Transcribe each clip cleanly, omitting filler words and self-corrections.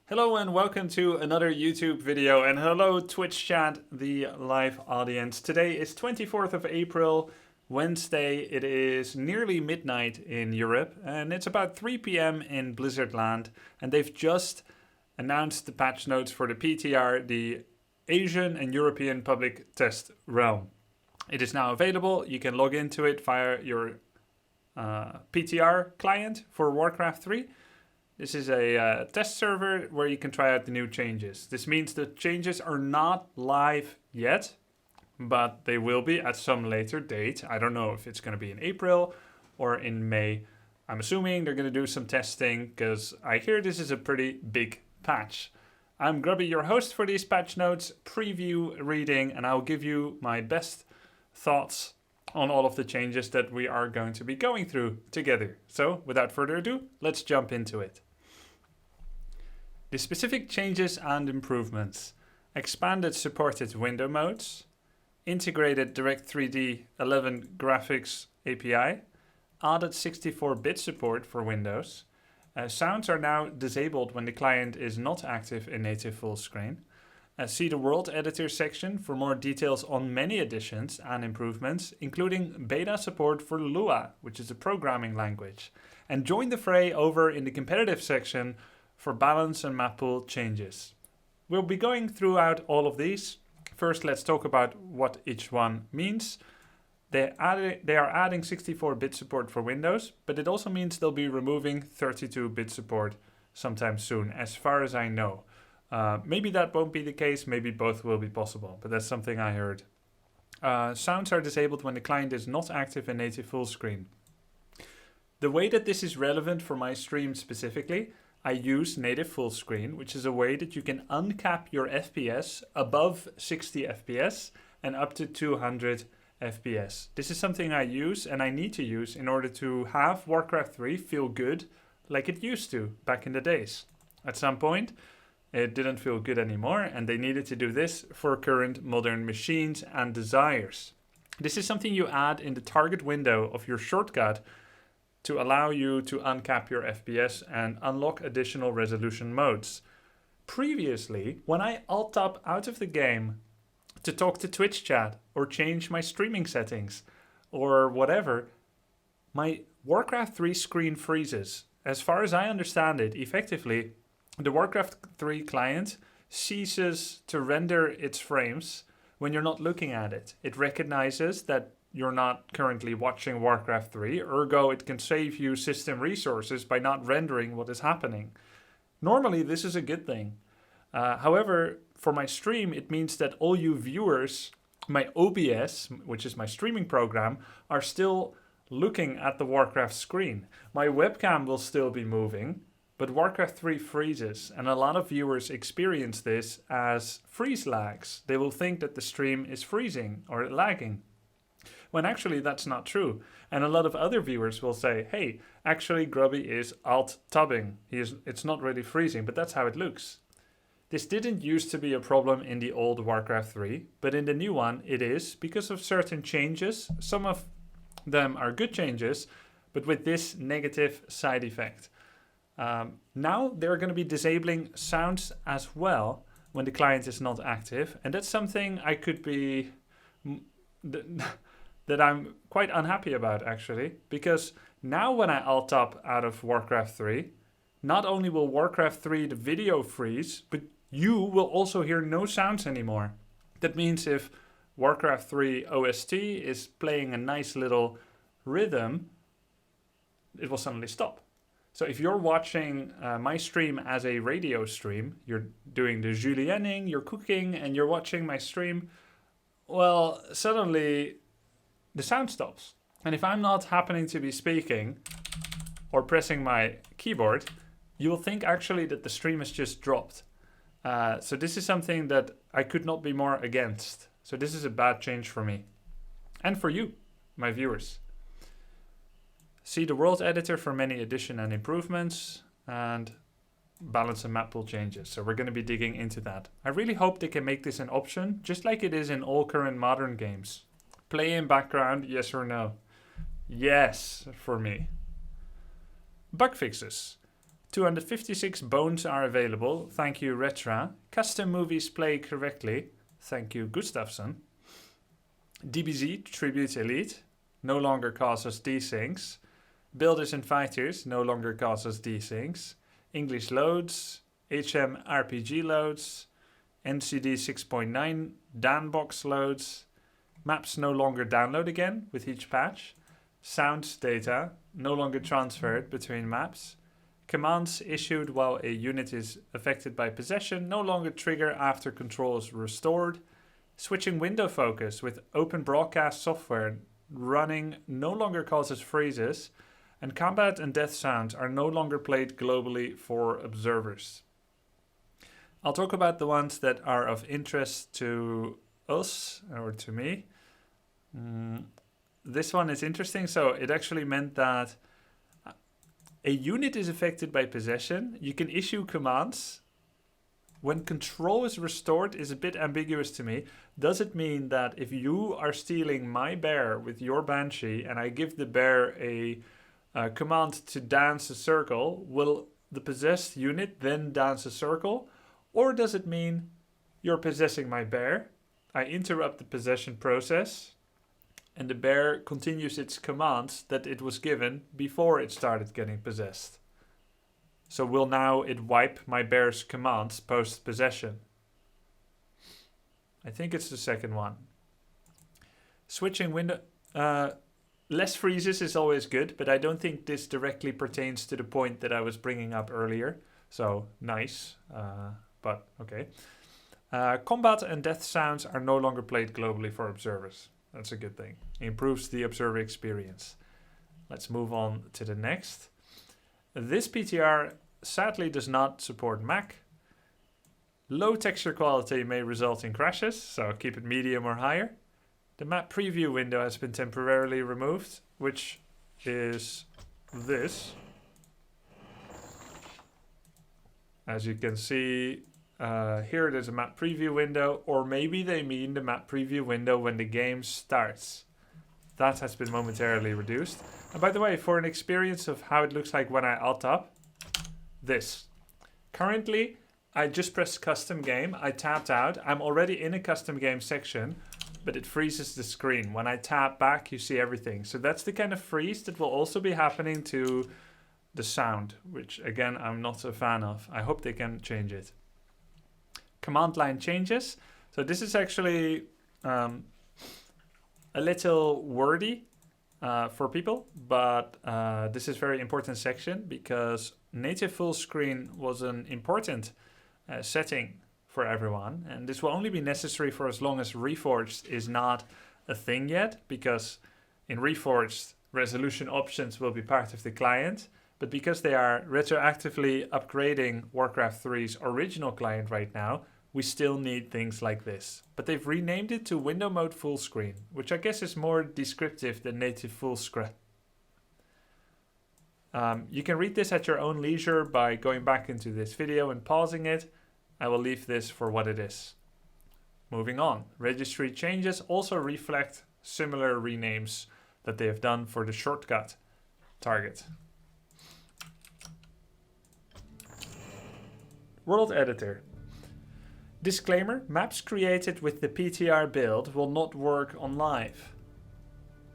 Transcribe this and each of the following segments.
Hello and welcome to another YouTube video, and hello Twitch chat, the live audience. Today is 24th of April, Wednesday. It is nearly midnight in Europe and it's about 3 p.m. in Blizzard land, and they've just announced the patch notes for the PTR, the Asian and European Public Test Realm. It is now available. You can log into it via your PTR client for Warcraft 3. This is a test server where you can try out the new changes. This means the changes are not live yet, but they will be at some later date. I don't know if it's going to be in April or in May. I'm assuming they're going to do some testing because I hear this is a pretty big patch. I'm Grubby, your host for these patch notes, preview reading, and I'll give you my best thoughts on all of the changes that we are going to be going through together. So without further ado, let's jump into it. The specific changes and improvements: expanded supported window modes, integrated Direct3D 11 graphics API, added 64-bit support for Windows. Sounds are now disabled when the client is not active in native full screen. See the World Editor section for more details on many additions and improvements, including beta support for Lua, which is a programming language. And join the fray over in the competitive section for balance and map pool changes. We'll be going throughout all of these. First, let's talk about what each one means. They are adding 64-bit support for Windows, but it also means they'll be removing 32-bit support sometime soon, as far as I know. Maybe that won't be the case, maybe both will be possible, but that's something I heard. Sounds are disabled when the client is not active in native full screen. The way that this is relevant for my stream specifically, I use native full screen, which is a way that you can uncap your FPS above 60 FPS and up to 200 FPS. This is something I use and I need to use in order to have Warcraft 3 feel good like it used to back in the days. At some point, it didn't feel good anymore, and they needed to do this for current modern machines and desires. This is something you add in the target window of your shortcut to allow you to uncap your FPS and unlock additional resolution modes. Previously, when I alt-tab out of the game to talk to Twitch chat or change my streaming settings or whatever, my Warcraft 3 screen freezes. As far as I understand it, effectively, the Warcraft 3 client ceases to render its frames when you're not looking at it. It recognizes that you're not currently watching Warcraft 3, ergo it can save you system resources by not rendering what is happening. Normally this is a good thing. However, for my stream, it means that all you viewers, my OBS, which is my streaming program, are still looking at the Warcraft screen. My webcam will still be moving, but Warcraft 3 freezes, and a lot of viewers experience this as freeze lags. They will think that the stream is freezing or lagging, when actually that's not true. And a lot of other viewers will say, hey, actually Grubby is alt-tabbing. It's not really freezing, but that's how it looks. This didn't used to be a problem in the old Warcraft 3, but in the new one it is because of certain changes. Some of them are good changes, but with this negative side effect. Now they're going to be disabling sounds as well when the client is not active, and that's something I could be that I'm quite unhappy about actually, because now when I alt-tab out of Warcraft 3, not only will Warcraft 3 the video freeze, but you will also hear no sounds anymore. That means if Warcraft 3 OST is playing a nice little rhythm, it will suddenly stop. So if you're watching my stream as a radio stream, you're doing the julienning, you're cooking, and you're watching my stream, well, suddenly the sound stops. And if I'm not happening to be speaking or pressing my keyboard, you will think actually that the stream has just dropped. So this is something that I could not be more against. So this is a bad change for me. And for you, my viewers. See the World Editor for many additions and improvements, and balance and map pool changes. So we're going to be digging into that. I really hope they can make this an option, just like it is in all current modern games. Play in background, yes or no? Yes, for me. Bug fixes. 256 bones are available. Thank you, Retra. Custom movies play correctly. Thank you, Gustafsson. DBZ Tribute Elite no longer causes desyncs. Builders and Fighters no longer causes desyncs. English loads. HM RPG loads. NCD 6.9 Danbox loads. Maps no longer download again with each patch. Sound data no longer transferred between maps. Commands issued while a unit is affected by possession no longer trigger after control is restored. Switching window focus with open broadcast software running no longer causes freezes. And combat and death sounds are no longer played globally for observers. I'll talk about the ones that are of interest to us, or to me. This one is interesting. So it actually meant that a unit is affected by possession. You can issue commands. When control is restored is a bit ambiguous to me. Does it mean that if you are stealing my bear with your Banshee and I give the bear a command to dance a circle, will the possessed unit then dance a circle? Or does it mean you're possessing my bear, I interrupt the possession process, and the bear continues its commands that it was given before it started getting possessed? So will now it wipe my bear's commands post-possession? I think it's the second one. Switching window... less freezes is always good, but I don't think this directly pertains to the point that I was bringing up earlier. So, nice. But, okay. Combat and death sounds are no longer played globally for observers. That's a good thing. Improves the observer experience. Let's move on to the next. This PTR sadly does not support Mac. Low texture quality may result in crashes, so keep it medium or higher. The map preview window has been temporarily removed, which is this. As you can see, here there's a map preview window, or maybe they mean the map preview window when the game starts. That has been momentarily reduced. And by the way, for an experience of how it looks like when I alt up, this. Currently, I just pressed custom game, I tapped out, I'm already in a custom game section, but it freezes the screen. When I tap back, you see everything. So that's the kind of freeze that will also be happening to the sound, which again, I'm not a fan of. I hope they can change it. Command line changes. So this is actually a little wordy for people, but this is a very important section because native full screen was an important setting for everyone, and this will only be necessary for as long as Reforged is not a thing yet, because in Reforged resolution options will be part of the client, but because they are retroactively upgrading Warcraft 3's original client right now, we still need things like this. But they've renamed it to Window Mode Full Screen, which I guess is more descriptive than native full screen. You can read this at your own leisure by going back into this video and pausing it. I will leave this for what it is. Moving on. Registry Changes also reflect similar renames that they have done for the shortcut target. World Editor. Disclaimer, maps created with the PTR build will not work on live.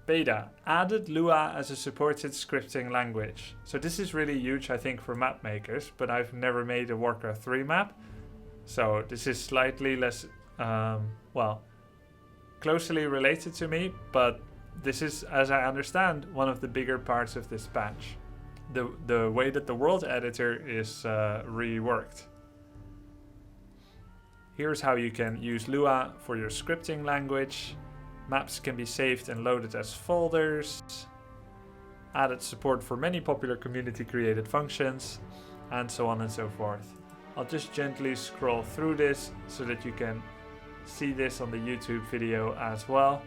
Beta, added Lua as a supported scripting language. So this is really huge, I think, for map makers, but I've never made a Warcraft 3 map. So this is slightly less, closely related to me, but this is, as I understand, one of the bigger parts of this patch. The way that the world editor is reworked. Here's how you can use Lua for your scripting language. Maps can be saved and loaded as folders. Added support for many popular community created functions, and so on and so forth. I'll just gently scroll through this so that you can see this on the YouTube video as well.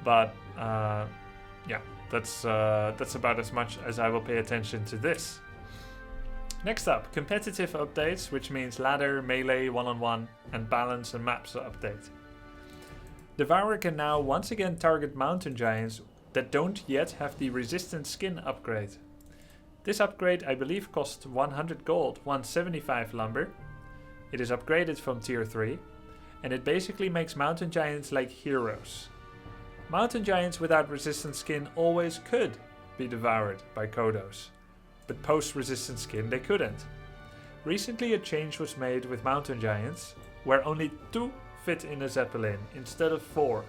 But yeah, that's about as much as I will pay attention to this. Next up, competitive updates, which means ladder, melee, one-on-one, and balance and maps update. Devourer can now once again target mountain giants that don't yet have the resistant skin upgrade. This upgrade I believe costs 100 gold, 175 lumber. It is upgraded from tier 3 and it basically makes mountain giants like heroes. Mountain giants without resistant skin always could be devoured by Kodos, but post resistant skin they couldn't. Recently a change was made with mountain giants where only 2 fit in a zeppelin instead of 4.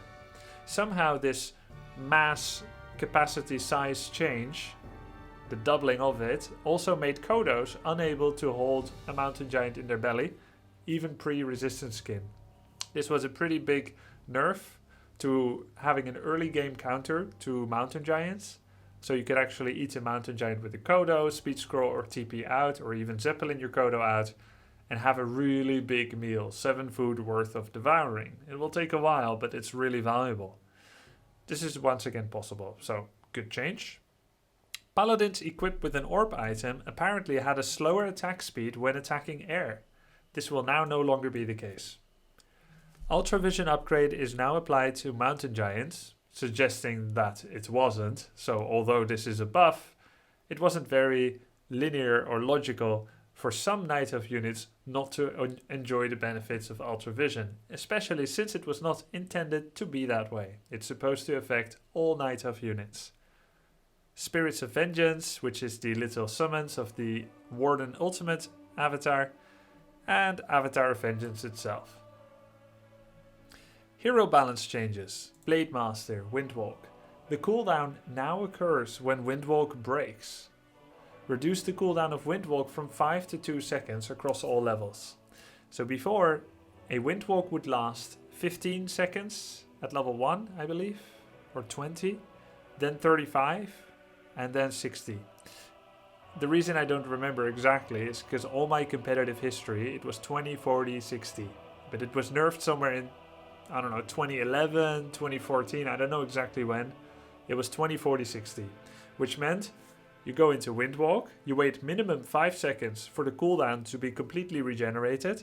Somehow this mass capacity size change, the doubling of it, also made Kodos unable to hold a mountain giant in their belly, even pre-resistant skin. This was a pretty big nerf to having an early game counter to mountain giants. So you could actually eat a mountain giant with a Kodo, speed scroll or TP out, or even zeppelin your Kodo out and have a really big meal, 7 food worth of devouring. It will take a while, but it's really valuable. This is once again possible, so good change. Paladins equipped with an orb item apparently had a slower attack speed when attacking air. This will now no longer be the case. Ultravision upgrade is now applied to mountain giants, suggesting that it wasn't, so although this is a buff, it wasn't very linear or logical for some Night Elf units not to enjoy the benefits of Ultravision, especially since it was not intended to be that way. It's supposed to affect all Night Elf units. Spirits of Vengeance, which is the little summons of the Warden Ultimate avatar, and Avatar of Vengeance itself. Hero balance changes. Blade Master, Windwalk. The cooldown now occurs when Windwalk breaks. Reduce the cooldown of Windwalk from 5 to 2 seconds across all levels. So before, a Windwalk would last 15 seconds at level 1, I believe, or 20, then 35, and then 60. The reason I don't remember exactly is because all my competitive history, it was 20, 40, 60. But it was nerfed somewhere in, I don't know, 2011, 2014, I don't know exactly when. It was 20, 40, 60, which meant you go into Windwalk, you wait minimum 5 seconds for the cooldown to be completely regenerated,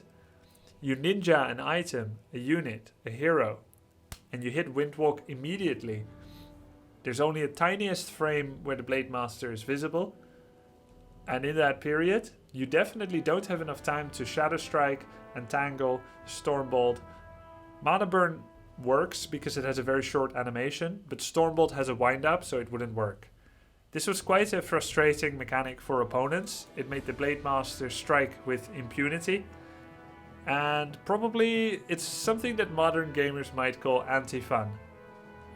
you ninja an item, a unit, a hero, and you hit Windwalk immediately. There's only a tiniest frame where the Blade Master is visible, and in that period, you definitely don't have enough time to Shadow Strike, Entangle, Stormbolt. Mana Burn works because it has a very short animation, but Stormbolt has a wind up, so it wouldn't work. This was quite a frustrating mechanic for opponents. It made the Blade Master strike with impunity, and probably it's something that modern gamers might call anti-fun.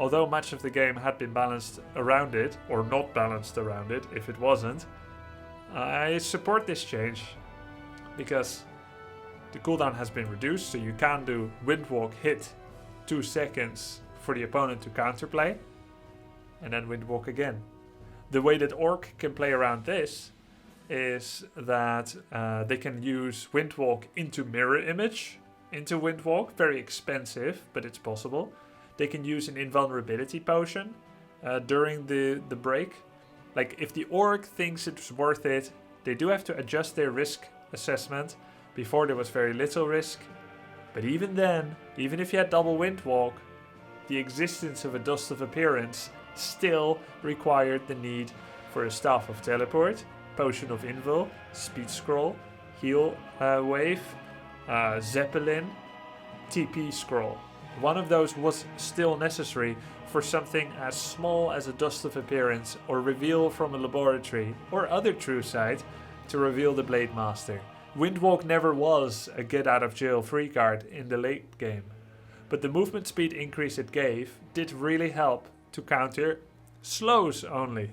Although much of the game had been balanced around it, or not balanced around it if it wasn't, I support this change because the cooldown has been reduced, so you can do Windwalk hit 2 seconds for the opponent to counterplay, and then Windwalk again. The way that Orc can play around this is that they can use Windwalk into Mirror Image into Windwalk, very expensive, but it's possible. They can use an invulnerability potion during the break. Like if the Orc thinks it's worth it, they do have to adjust their risk assessment. Before there was very little risk, but even then, even if you had double Windwalk, the existence of a Dust of Appearance still required the need for a Staff of Teleport, Potion of Invul, Speed Scroll, Heal Wave, Zeppelin, TP Scroll. One of those was still necessary for something as small as a Dust of Appearance or Reveal from a Laboratory or other True Sight to reveal the Blade Master. Windwalk never was a get out of jail free card in the late game, but the movement speed increase it gave did really help to counter slows only.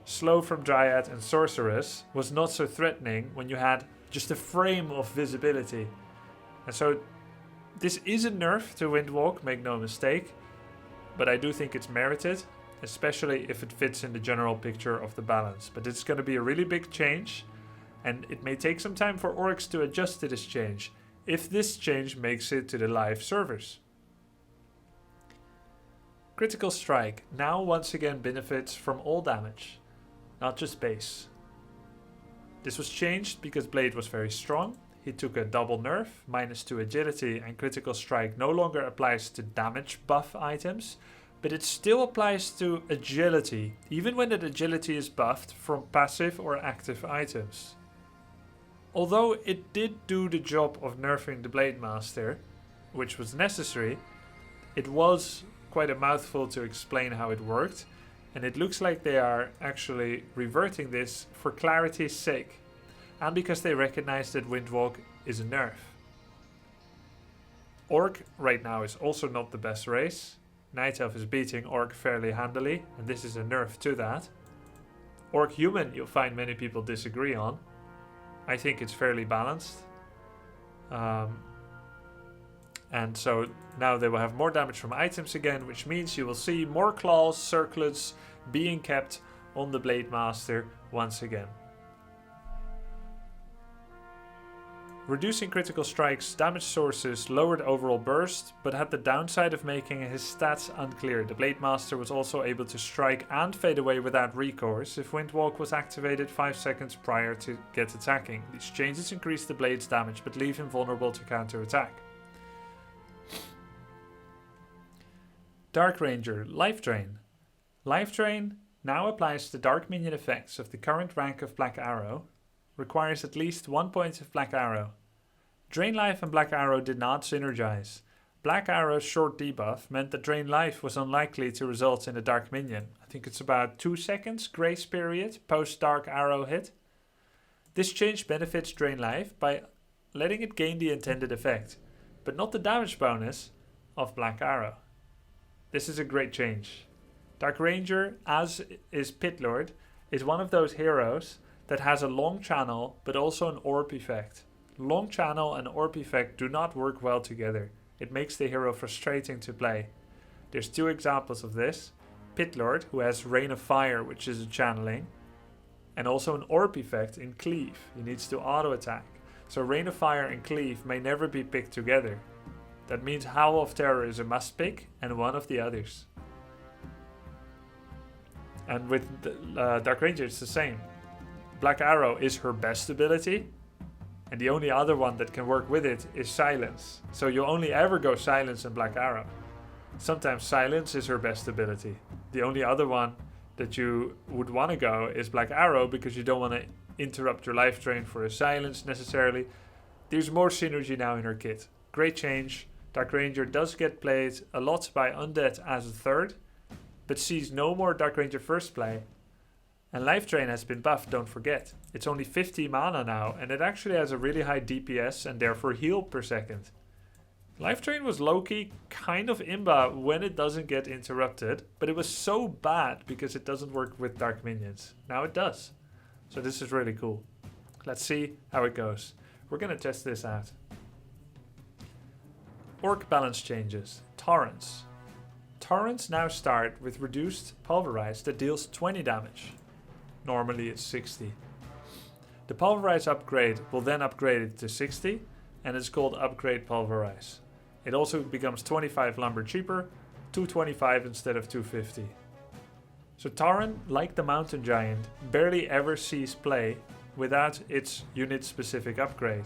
Slow from Dryad and Sorceress was not so threatening when you had just a frame of visibility. And so this is a nerf to Windwalk, make no mistake, but I do think it's merited, especially if it fits in the general picture of the balance. But it's going to be a really big change, and it may take some time for Orcs to adjust to this change, if this change makes it to the live servers. Critical Strike now once again benefits from all damage, not just base. This was changed because Blade was very strong. He took a double nerf, -2 agility, and Critical Strike no longer applies to damage buff items, but it still applies to agility, even when that agility is buffed from passive or active items. Although it did do the job of nerfing the Blade Master, which was necessary, it was quite a mouthful to explain how it worked, and it looks like they are actually reverting this for clarity's sake, and because they recognize that Windwalk is a nerf. Orc right now is also not the best race. Night Elf is beating Orc fairly handily, and this is a nerf to that. Orc Human you'll find many people disagree on. I think it's fairly balanced. And so now they will have more damage from items again, which means you will see more claws, circlets being kept on the Blade Master once again. Reducing critical strikes, damage sources, lowered overall burst, but had the downside of making his stats unclear. The Blade Master was also able to strike and fade away without recourse if Windwalk was activated 5 seconds prior to get attacking. These changes increase the Blade's damage but leave him vulnerable to counter-attack. Dark Ranger, Life Drain. Life Drain now applies the Dark Minion effects of the current rank of Black Arrow, requires at least 1 point of Black Arrow. Drain Life and Black Arrow did not synergize. Black Arrow's short debuff meant that Drain Life was unlikely to result in a Dark Minion. I think it's about 2 seconds grace period post Dark Arrow hit. This change benefits Drain Life by letting it gain the intended effect, but not the damage bonus of Black Arrow. This is a great change. Dark Ranger, as is Pit Lord, is one of those heroes that has a long channel but also an orb effect. Long channel and orb effect do not work well together. It makes the hero frustrating to play. There's 2 examples of this. Pit Lord, who has Rain of Fire, which is a channeling, and also an orb effect in Glaive. He needs to auto attack. So Rain of Fire and Glaive may never be picked together. That means Howl of Terror is a must pick and one of the others. And with Dark Ranger it's the same. Black Arrow is her best ability, and the only other one that can work with it is Silence. So you only ever go Silence and Black Arrow. Sometimes Silence is her best ability. The only other one that you would want to go is Black Arrow because you don't want to interrupt your life drain for a Silence necessarily. There's more synergy now in her kit. Great change. Dark Ranger does get played a lot by Undead as a third, but sees no more Dark Ranger first play. And Life Drain has been buffed, don't forget. It's only 50 mana now, and it actually has a really high DPS and therefore heal per second. Life Drain was low-key kind of imba when it doesn't get interrupted, but it was so bad because it doesn't work with Dark Minions. Now it does. So this is really cool. Let's see how it goes. We're gonna test this out. Orc balance changes. Torrents. Torrents now start with reduced Pulverize that deals 20 damage. Normally it's 60. The Pulverize upgrade will then upgrade it to 60, and it's called Upgrade Pulverize. It also becomes 25 lumber cheaper, 225 instead of 250. So Tauren, like the Mountain Giant, barely ever sees play without its unit specific upgrade.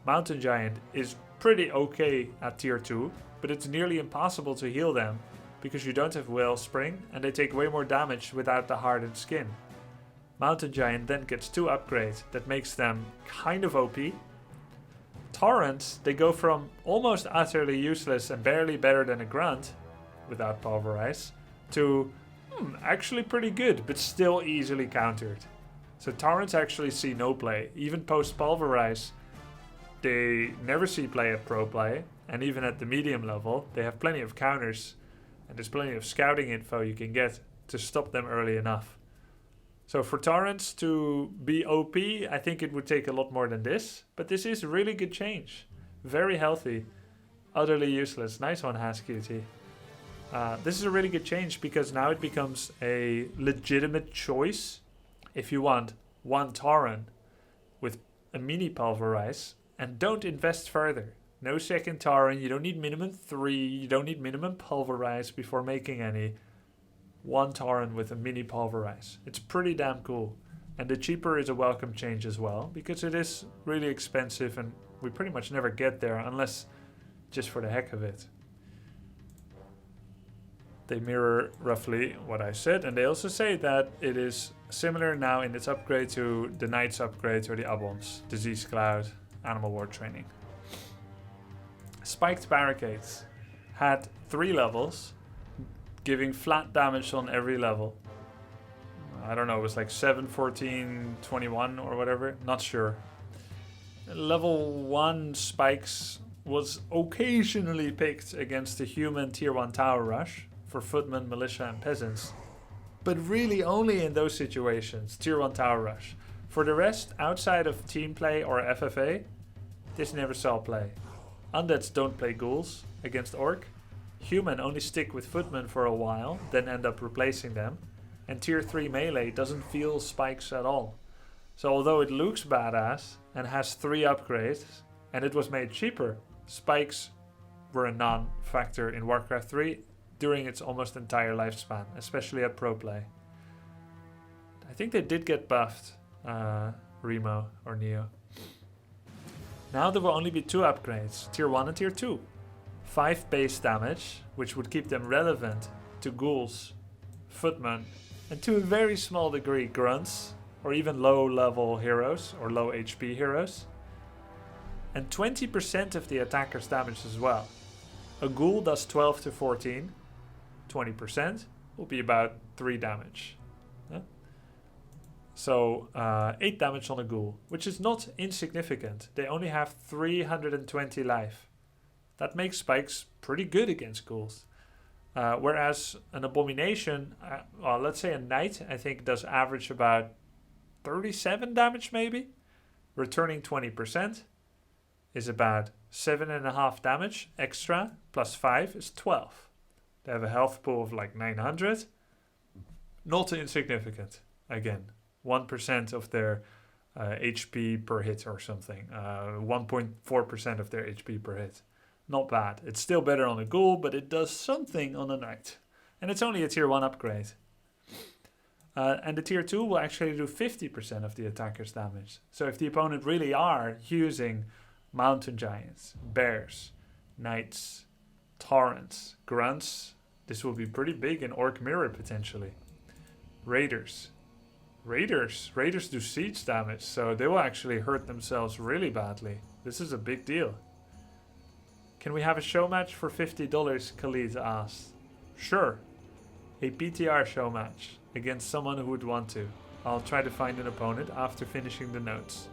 Mountain Giant is pretty okay at tier 2, but it's nearly impossible to heal them because you don't have Wellspring and they take way more damage without the hardened skin. Mountain Giant then gets 2 upgrades that makes them kind of OP. Torrents, they go from almost utterly useless and barely better than a Grunt, without Pulverize, to actually pretty good, but still easily countered. So Torrents actually see no play. Even post Pulverize, they never see play at pro play, and even at the medium level, they have plenty of counters, and there's plenty of scouting info you can get to stop them early enough. So for Torrents to be OP, I think it would take a lot more than this, but this is a really good change. Very healthy, utterly useless. Nice one, HasQT. This is a really good change because now it becomes a legitimate choice if you want one Tauren with a mini Pulverize and don't invest further. No second Tauren, you don't need minimum 3, you don't need minimum Pulverize before making any. One Tauren with a mini Pulverize. It's pretty damn cool. And the cheaper is a welcome change as well because it is really expensive and we pretty much never get there unless just for the heck of it. They mirror roughly what I said, and they also say that it is similar now in its upgrade to the Knight's upgrade or the Aboms, Disease Cloud, Animal Ward Training. Spiked Barricades had 3 levels, giving flat damage on every level. I don't know, it was like 7, 14, 21 or whatever, not sure. Level 1 spikes was occasionally picked against the human tier 1 tower rush for footmen, militia and peasants, but really only in those situations, tier 1 tower rush. For the rest, outside of team play or FFA, this never saw play. Undeads don't play ghouls against orc. Human only stick with footmen for a while, then end up replacing them. And tier 3 melee doesn't feel spikes at all. So although it looks badass and has 3 upgrades, and it was made cheaper, spikes were a non-factor in Warcraft 3 during its almost entire lifespan, especially at pro play. I think they did get buffed, Remo or Neo. Now there will only be 2 upgrades, tier 1 and tier 2. 5 base damage, which would keep them relevant to ghouls, footmen, and to a very small degree grunts, or even low level heroes, or low HP heroes. And 20% of the attacker's damage as well. A ghoul does 12 to 14, 20% will be about 3 damage. Yeah? So 8 damage on a ghoul, which is not insignificant. They only have 320 life. That makes spikes pretty good against ghouls. Whereas an abomination, well, let's say a knight, I think does average about 37 damage maybe. Returning 20% is about 7.5 damage extra, plus 5 is 12. They have a health pool of like 900. Not insignificant. Again, 1% of their HP per hit or something. 1.4% of their HP per hit. Not bad. It's still better on a ghoul, but it does something on a knight. And it's only a tier 1 upgrade. And the tier 2 will actually do 50% of the attacker's damage. So if the opponent really are using mountain giants, bears, knights, torrents, grunts, this will be pretty big in Orc Mirror potentially. Raiders do siege damage, so they will actually hurt themselves really badly. This is a big deal. Can we have a show match for $50? Khalid asked. Sure. A PTR show match against someone who would want to. I'll try to find an opponent after finishing the notes.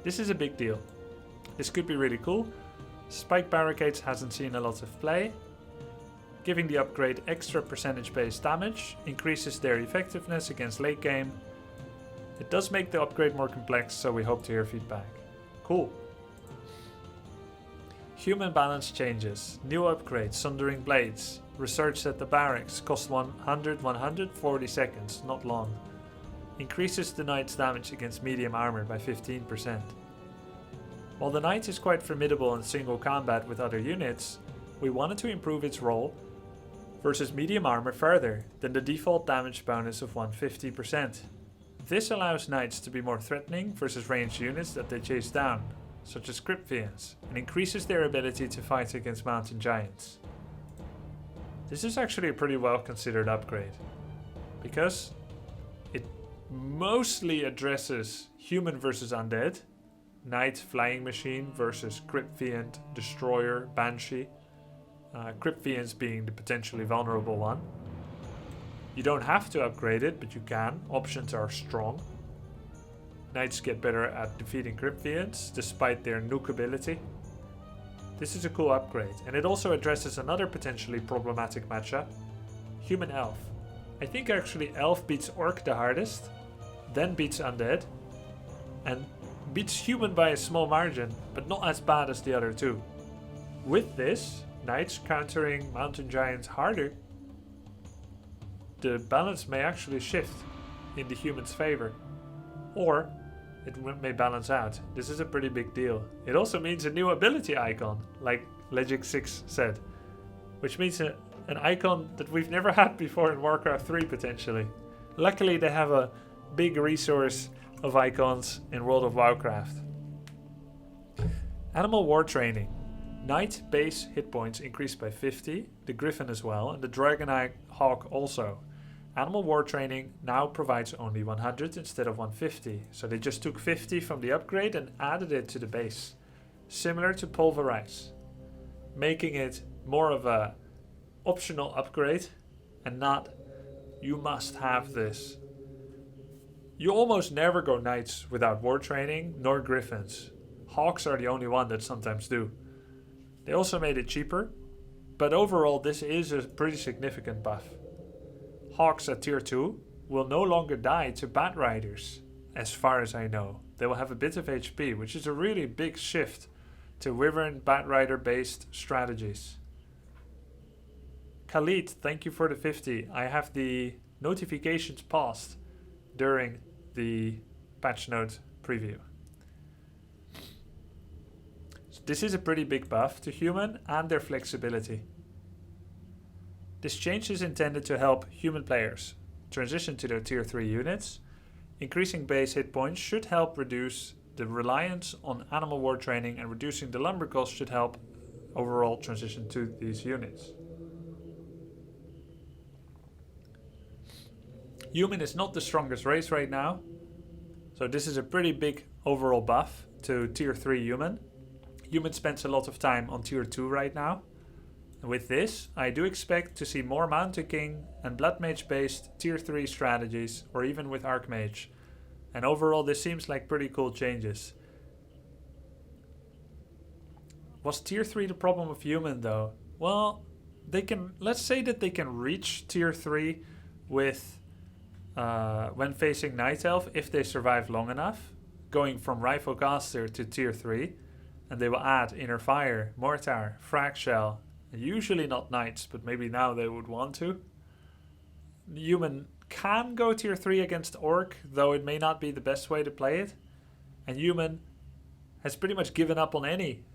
This is a big deal. This could be really cool. Spike Barricades hasn't seen a lot of play. Giving the upgrade extra percentage based damage increases their effectiveness against late game. It does make the upgrade more complex, so we hope to hear feedback. Cool. Human balance changes. New upgrade, Sundering Blades. Research at the barracks. Cost 140 seconds, not long. Increases the knight's damage against medium armor by 15%. While the knight is quite formidable in single combat with other units, we wanted to improve its role versus medium armor further than the default damage bonus of 150%. This allows knights to be more threatening versus ranged units that they chase down, such as Cryptfiends, and increases their ability to fight against mountain giants. This is actually a pretty well considered upgrade, because it mostly addresses human versus undead, knight flying machine versus Cryptfiend, destroyer, banshee, Cryptfiends being the potentially vulnerable one. You don't have to upgrade it, but you can. Options are strong. Knights get better at defeating Cryptfiends, despite their nuke ability. This is a cool upgrade, and it also addresses another potentially problematic matchup, Human Elf. I think actually Elf beats Orc the hardest, then beats Undead, and beats Human by a small margin, but not as bad as the other two. With this, Knights countering Mountain Giants harder, the balance may actually shift in the human's favor. Or it may balance out. This is a pretty big deal. It also means a new ability icon, like Legic6 said, which means an icon that we've never had before in Warcraft 3 potentially. Luckily they have a big resource of icons in World of Warcraft. Animal War Training. Knight base hit points increased by 50, the Griffin as well, and the Dragon Eye Hawk also. Animal War Training now provides only 100 instead of 150, so they just took 50 from the upgrade and added it to the base, similar to Pulverize, making it more of a optional upgrade and not you must have this. You almost never go Knights without War Training, nor Griffins. Hawks are the only one that sometimes do. They also made it cheaper, but overall this is a pretty significant buff. Hawks at tier 2 will no longer die to Bat Riders, as far as I know. They will have a bit of HP, which is a really big shift to Wyvern Bat Rider based strategies. Khalid, thank you for the 50. I have the notifications paused during the patch note preview. So this is a pretty big buff to human and their flexibility. This change is intended to help human players transition to their tier 3 units. Increasing base hit points should help reduce the reliance on animal war training, and reducing the lumber cost should help overall transition to these units. Human is not the strongest race right now, so this is a pretty big overall buff to tier 3 human. Human spends a lot of time on tier 2 right now. With this, I do expect to see more Mountain King and Blood Mage based tier 3 strategies, or even with Archmage. And overall this seems like pretty cool changes. Was tier 3 the problem with human though? Well, let's say that they can reach tier 3 with when facing Night Elf if they survive long enough, going from Rifle Caster to tier 3, and they will add Inner Fire, Mortar, Frag Shell. Usually not Knights, but maybe now they would want to. Human can go tier 3 against Orc, though it may not be the best way to play it. And Human has pretty much given up on any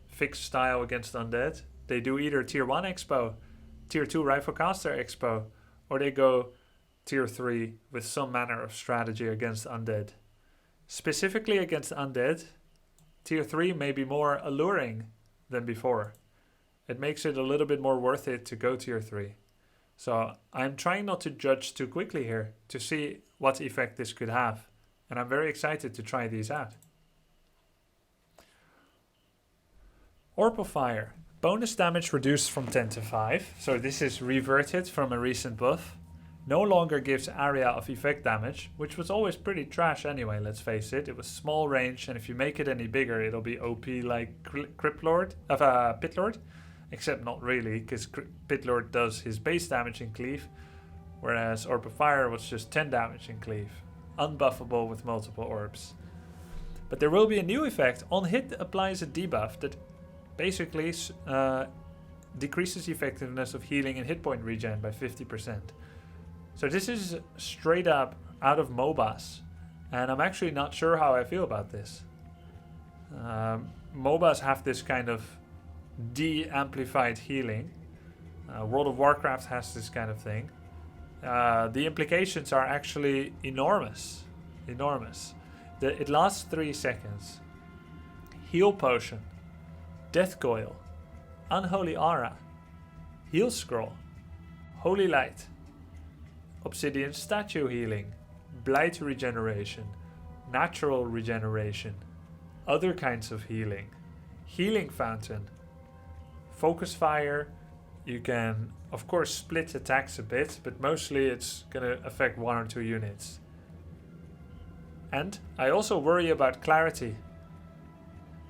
fixed style against Undead. They do either tier 1 Expo, tier 2 Riflecaster Expo, or they go tier 3 with some manner of strategy against Undead. Specifically against Undead, tier 3 may be more alluring than before. It makes it a little bit more worth it to go tier 3. So I'm trying not to judge too quickly here to see what effect this could have. And I'm very excited to try these out. Orb of Fire. Bonus damage reduced from 10 to 5. So this is reverted from a recent buff. No longer gives area of effect damage, which was always pretty trash anyway, let's face it. It was small range, and if you make it any bigger, it'll be OP like Pitlord. Except not really, because Pitlord does his base damage in Cleave, whereas Orb of Fire was just 10 damage in Cleave. Unbuffable with multiple orbs. But there will be a new effect. On hit applies a debuff that basically decreases the effectiveness of healing and hit point regen by 50%. So this is straight up out of MOBAs, and I'm actually not sure how I feel about this. MOBAs have this kind of de-amplified healing. World of Warcraft has this kind of thing. The implications are actually enormous. It lasts 3 seconds. Heal Potion, Death Coil, Unholy Aura, Heal Scroll, Holy Light, Obsidian Statue Healing, Blight Regeneration, Natural Regeneration, other kinds of healing, Healing Fountain, Focus Fire. You can of course split attacks a bit, but mostly it's gonna affect 1 or 2 units. And I also worry about Clarity.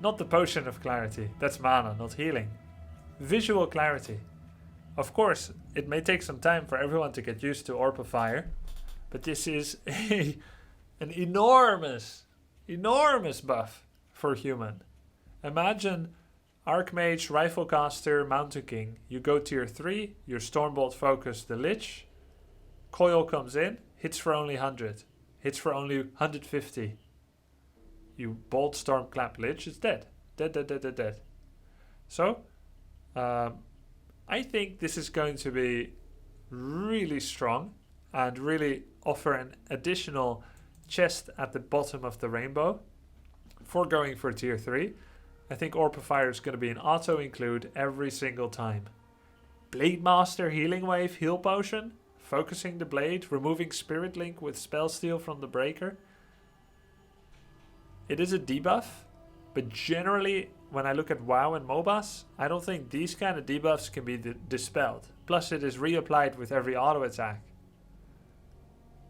Not the Potion of Clarity, that's mana, not healing. Visual Clarity. Of course, it may take some time for everyone to get used to Orb of Fire, but this is an enormous buff for human. Imagine Archmage, Riflecaster, Mountain King. You go tier 3, your Stormbolt focus the Lich, Coil comes in, hits for only 100, hits for only 150. You Bolt Storm Clap Lich, it's dead. Dead. So, I think this is going to be really strong and really offer an additional chest at the bottom of the rainbow for going for tier 3. I think Orb of Fire is going to be an auto include every single time. Blade Master Healing Wave Heal Potion. Focusing the blade, removing Spirit Link with Spell Steal from the Breaker. It is a debuff, but generally when I look at WoW and MOBAs, I don't think these kind of debuffs can be dispelled. Plus it is reapplied with every auto attack.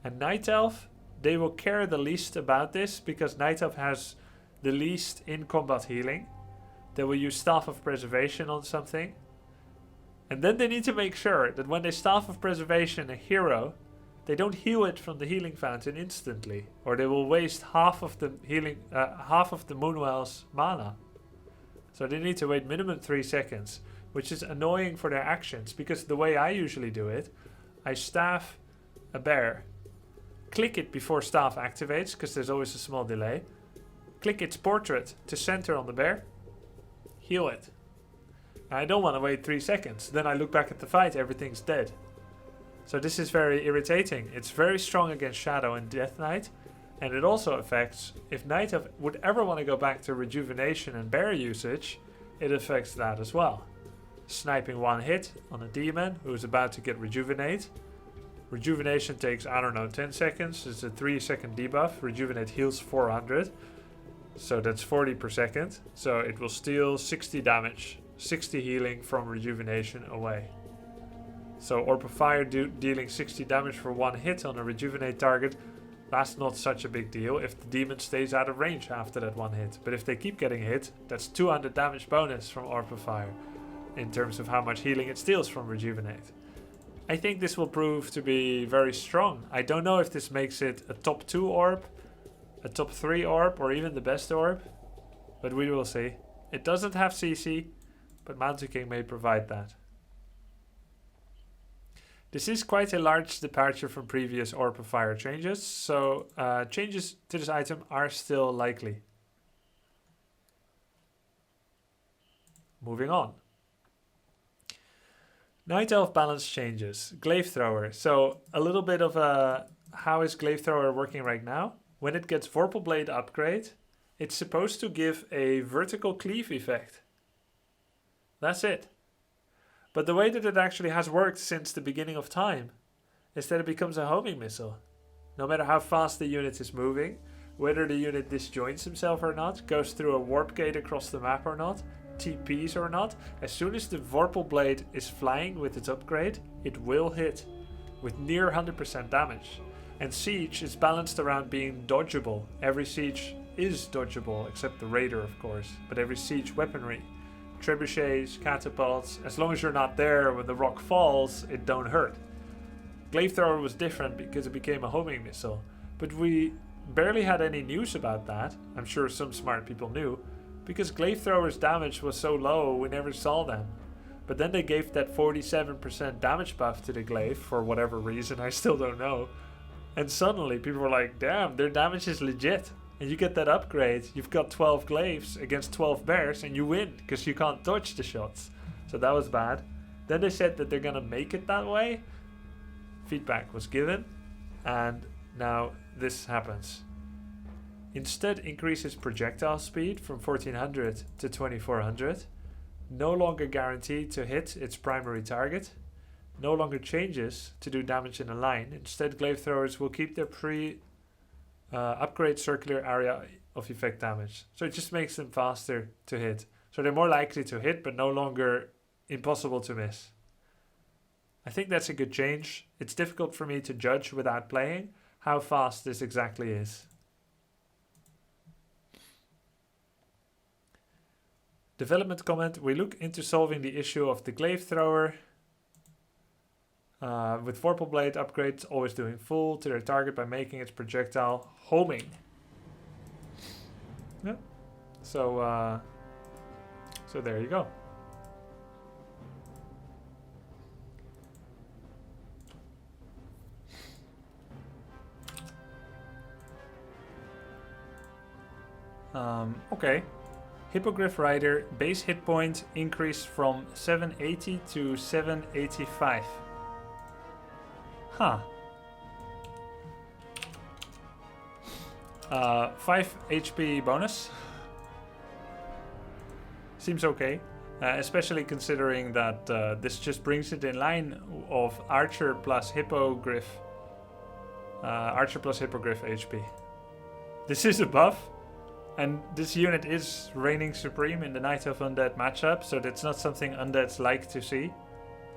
And Night Elf, they will care the least about this because Night Elf has the least in combat healing. They will use Staff of Preservation on something. And then they need to make sure that when they Staff of Preservation a hero, they don't heal it from the healing fountain instantly, or they will waste half of the healing, half of the Moonwell's mana. So they need to wait minimum 3 seconds, which is annoying for their actions, because the way I usually do it, I staff a bear, click it before staff activates, because there's always a small delay, click its portrait to center on the bear, heal it. I don't want to wait 3 seconds. Then I look back at the fight, everything's dead. So this is very irritating. It's very strong against Shadow and Death Knight. And it also affects, if Night Elf would ever want to go back to Rejuvenation and Bear usage, it affects that as well. Sniping one hit on a demon who's about to get Rejuvenate. Rejuvenation takes, I don't know, 10 seconds. It's a 3-second debuff. Rejuvenate heals 400. So that's 40 per second. So it will steal 60 damage. 60 healing from Rejuvenation away. So Orb of Fire dealing 60 damage for one hit on a Rejuvenate target, that's not such a big deal if the demon stays out of range after that one hit. But if they keep getting hit, that's 200 damage bonus from Orb of Fire in terms of how much healing it steals from Rejuvenate. I think this will prove to be very strong. I don't know if this makes it a top 2 orb, a top 3 orb, or even the best orb, but we will see. It doesn't have CC, but Mountain King may provide that. This is quite a large departure from previous Orb of Fire changes, so changes to this item are still likely. Moving on. Night Elf balance changes. Glaive Thrower. So a little bit of a how is Glaive Thrower working right now? When it gets Vorpal Blade upgrade, it's supposed to give a vertical cleave effect. That's it. But the way that it actually has worked since the beginning of time is that it becomes a homing missile. No matter how fast the unit is moving, whether the unit disjoints himself or not, goes through a warp gate across the map or not, TPs or not, as soon as the Vorpal Blade is flying with its upgrade, it will hit with near 100% damage. And Siege is balanced around being dodgeable. Every Siege is dodgeable, except the Raider of course, but every Siege weaponry. Trebuchets, catapults, as long as you're not there when the rock falls, it don't hurt. Glaive Thrower was different because it became a homing missile, but we barely had any news about that. I'm sure some smart people knew, because Glaive Thrower's damage was so low we never saw them. But then they gave that 47% damage buff to the Glaive for whatever reason, I still don't know. And suddenly people were like, damn, their damage is legit. And you get that upgrade, you've got 12 Glaives against 12 Bears and you win, because you can't dodge the shots. So that was bad. Then they said that they're gonna make it that way. Feedback was given, and now this happens. Instead increases projectile speed from 1400 to 2400. No longer guaranteed to hit its primary target. No longer changes to do damage in a line. Instead, Glaive Throwers will keep their upgrade circular area of effect damage. So it just makes them faster to hit. So they're more likely to hit, but no longer impossible to miss. I think that's a good change. It's difficult for me to judge without playing how fast this exactly is. Development comment: we look into solving the issue of the Glaive Thrower with Vorpal Blade upgrades always doing full to their target by making its projectile homing. Yeah. So there you go. Okay. Hippogriff Rider base hit point increased from 780 to 785. Huh. 5 HP bonus. Seems okay. Especially considering that this just brings it in line of Archer plus Hippogriff. Archer plus Hippogriff HP. This is a buff, and this unit is reigning supreme in the Night of Undead matchup, so that's not something Undeads like to see.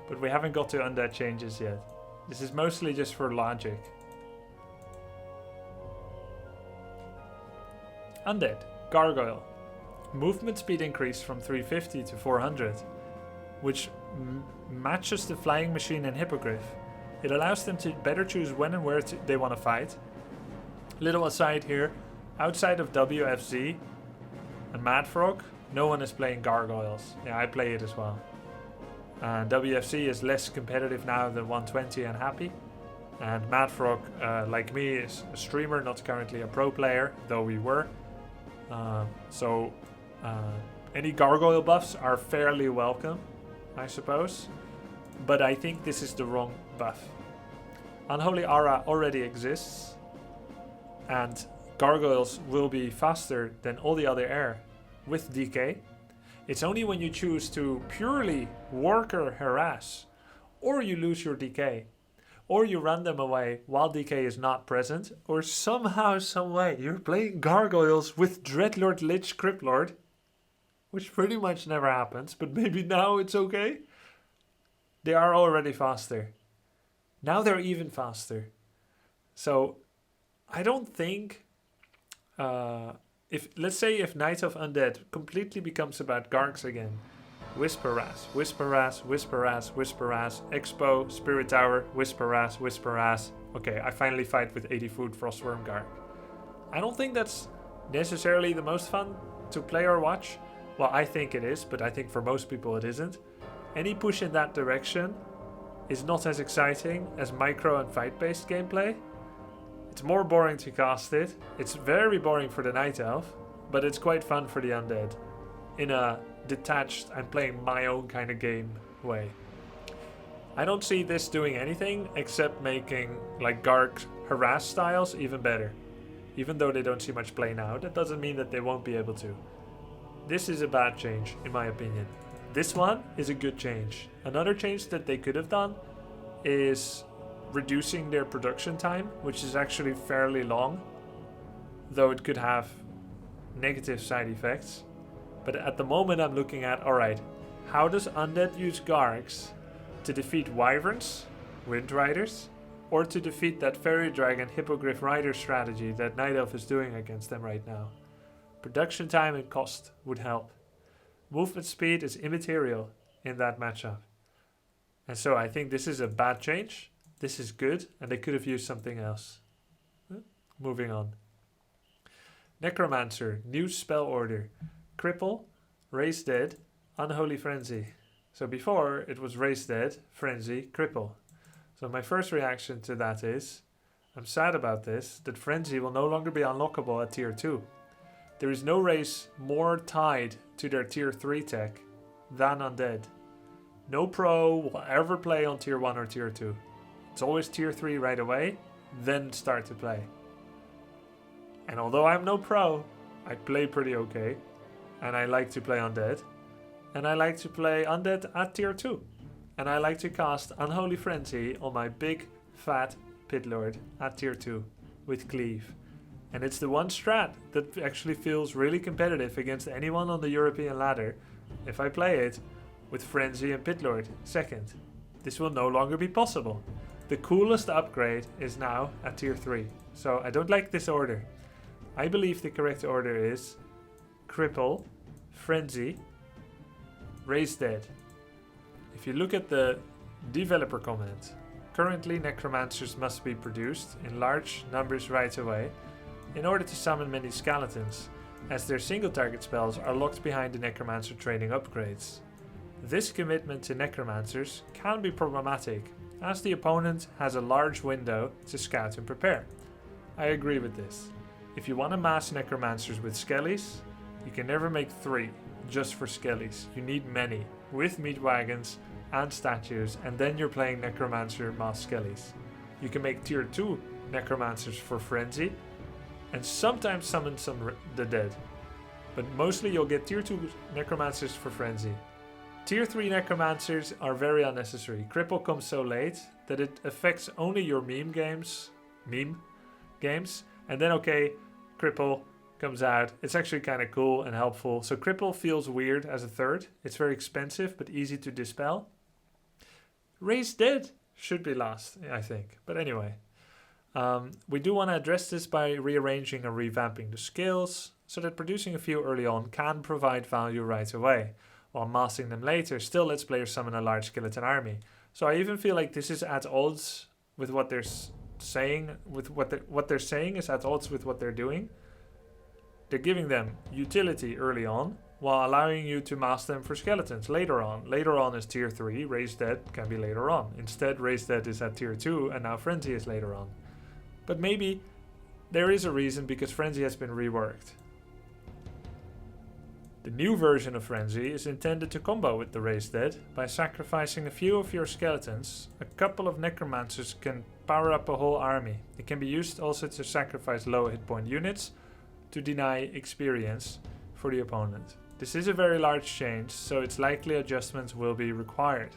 But we haven't got to Undead changes yet. This is mostly just for logic. Undead, Gargoyle. Movement speed increase from 350 to 400, which matches the Flying Machine and Hippogriff. It allows them to better choose when and where they want to fight. Little aside here, outside of WFZ and Mad Frog, no one is playing Gargoyles. Yeah, I play it as well. WFC is less competitive now than 120 and Happy. And Mad Frog, like me, is a streamer, not currently a pro player, though we were. Any Gargoyle buffs are fairly welcome, I suppose. But I think this is the wrong buff. Unholy Aura already exists. And Gargoyles will be faster than all the other air with DK. It's only when you choose to purely worker harass, or you lose your DK, or you run them away while DK is not present, or somehow, someway you're playing Gargoyles with Dreadlord Lich Cryptlord, which pretty much never happens, but maybe now it's okay. They are already faster. Now they're even faster. So I don't think let's say if Night of Undead completely becomes about Gargs again. Whisper Ras, Whisper Ras, Whisper Ras, Whisper Ras, Expo, Spirit Tower, Whisper Ras, Whisper Ras. Okay, I finally fight with 80 food Frostworm Garg. I don't think that's necessarily the most fun to play or watch. Well, I think it is, but I think for most people it isn't. Any push in that direction is not as exciting as micro and fight-based gameplay. It's more boring to cast it. It's very boring for the Night Elf, but it's quite fun for the Undead in a detached, I'm playing my own kind of game way. I don't see this doing anything except making like Garg harass styles even better. Even though they don't see much play now, that doesn't mean that they won't be able to. This is a bad change, in my opinion. This one is a good change. Another change that they could have done is reducing their production time, which is actually fairly long, though it could have negative side effects. But at the moment I'm looking at, alright, how does Undead use Gargs to defeat Wyverns, Wind Riders, or to defeat that Fairy Dragon Hippogriff Rider strategy that Night Elf is doing against them right now? Production time and cost would help. Movement speed is immaterial in that matchup. And so I think this is a bad change. This is good, and they could have used something else. Moving on. Necromancer, new spell order. Cripple, Raise Dead, Unholy Frenzy. So before it was Raise Dead, Frenzy, Cripple. So my first reaction to that is, I'm sad about this, that Frenzy will no longer be unlockable at tier 2. There is no race more tied to their tier 3 tech than Undead. No pro will ever play on tier 1 or tier 2. It's always tier 3 right away, then start to play. And although I'm no pro, I play pretty okay. And I like to play Undead. And I like to play Undead at tier 2. And I like to cast Unholy Frenzy on my big, fat Pitlord at tier 2 with Glaive. And it's the one strat that actually feels really competitive against anyone on the European ladder if I play it with Frenzy and Pitlord second. This will no longer be possible. The coolest upgrade is now at tier 3. So I don't like this order. I believe the correct order is Cripple, Frenzy, Raise Dead. If you look at the developer comment, currently Necromancers must be produced in large numbers right away in order to summon many skeletons, as their single target spells are locked behind the Necromancer training upgrades. This commitment to Necromancers can be problematic, as the opponent has a large window to scout and prepare. I agree with this. If you want to mass Necromancers with Skellies, you can never make 3 just for Skellies. You need many, with meat wagons and statues, and then you're playing Necromancer mass Skellies. You can make tier 2 Necromancers for Frenzy, and sometimes summon the dead. but mostly you'll get tier 2 necromancers for Frenzy. Tier 3 necromancers are very unnecessary. Cripple comes so late that it affects only your meme games, and then okay, Cripple comes out. It's actually kind of cool and helpful. So Cripple feels weird as a third. It's very expensive but easy to dispel. Raise Dead should be last, I think. But anyway, we do want to address this by rearranging or revamping the skills so that producing a few early on can provide value right away, while massing them later still lets players summon a large skeleton army. So I even feel like this is at odds with what they're saying. With what they're saying is at odds with what they're doing. They're giving them utility early on, while allowing you to mass them for skeletons later on. Later on is tier 3, Raise Dead can be later on. Instead, Raise Dead is at tier 2, and now Frenzy is later on. But maybe there is a reason, because Frenzy has been reworked. The new version of Frenzy is intended to combo with the Raise Dead. By sacrificing a few of your skeletons, a couple of necromancers can power up a whole army. It can be used also to sacrifice low hit point units to deny experience for the opponent. This is a very large change, so it's likely adjustments will be required.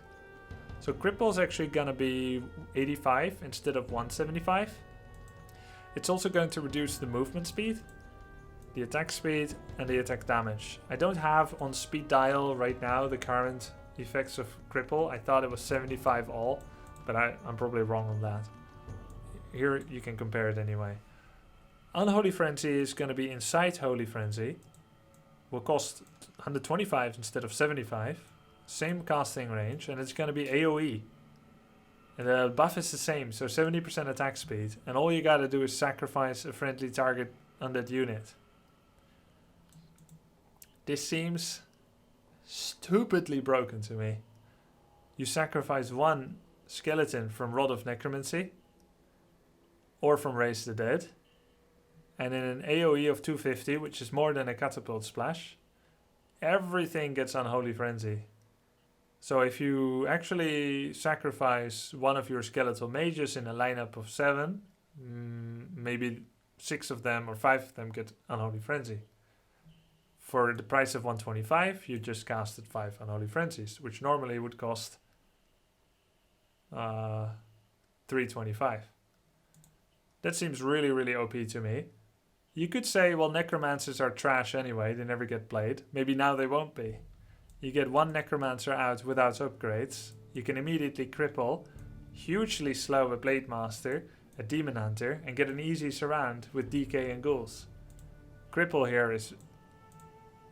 So Cripple is actually gonna be 85 instead of 175. It's also going to reduce the movement speed, the attack speed, and the attack damage. I don't have on speed dial right now the current effects of Cripple. I thought it was 75 all, but I'm probably wrong on that. Here you can compare it anyway. Unholy Frenzy is going to be inside Holy Frenzy. Will cost 125 instead of 75. Same casting range, and it's going to be AoE. And the buff is the same, so 70% attack speed. And all you gotta do is sacrifice a friendly target undead unit. This seems stupidly broken to me. You sacrifice one skeleton from Rod of Necromancy, or from Raise the Dead, and in an AoE of 250, which is more than a catapult splash, everything gets Unholy Frenzy. So if you actually sacrifice one of your skeletal mages in a lineup of 7, maybe 6 of them or 5 of them get Unholy Frenzy. For the price of 125, you just casted 5 Unholy Frenzies, which normally would cost 325. That seems really, really OP to me. You could say, well, necromancers are trash anyway, they never get played. Maybe now they won't be. You get one necromancer out without upgrades. You can immediately cripple, hugely slow a blade master, a demon hunter, and get an easy surround with DK and ghouls. Cripple here is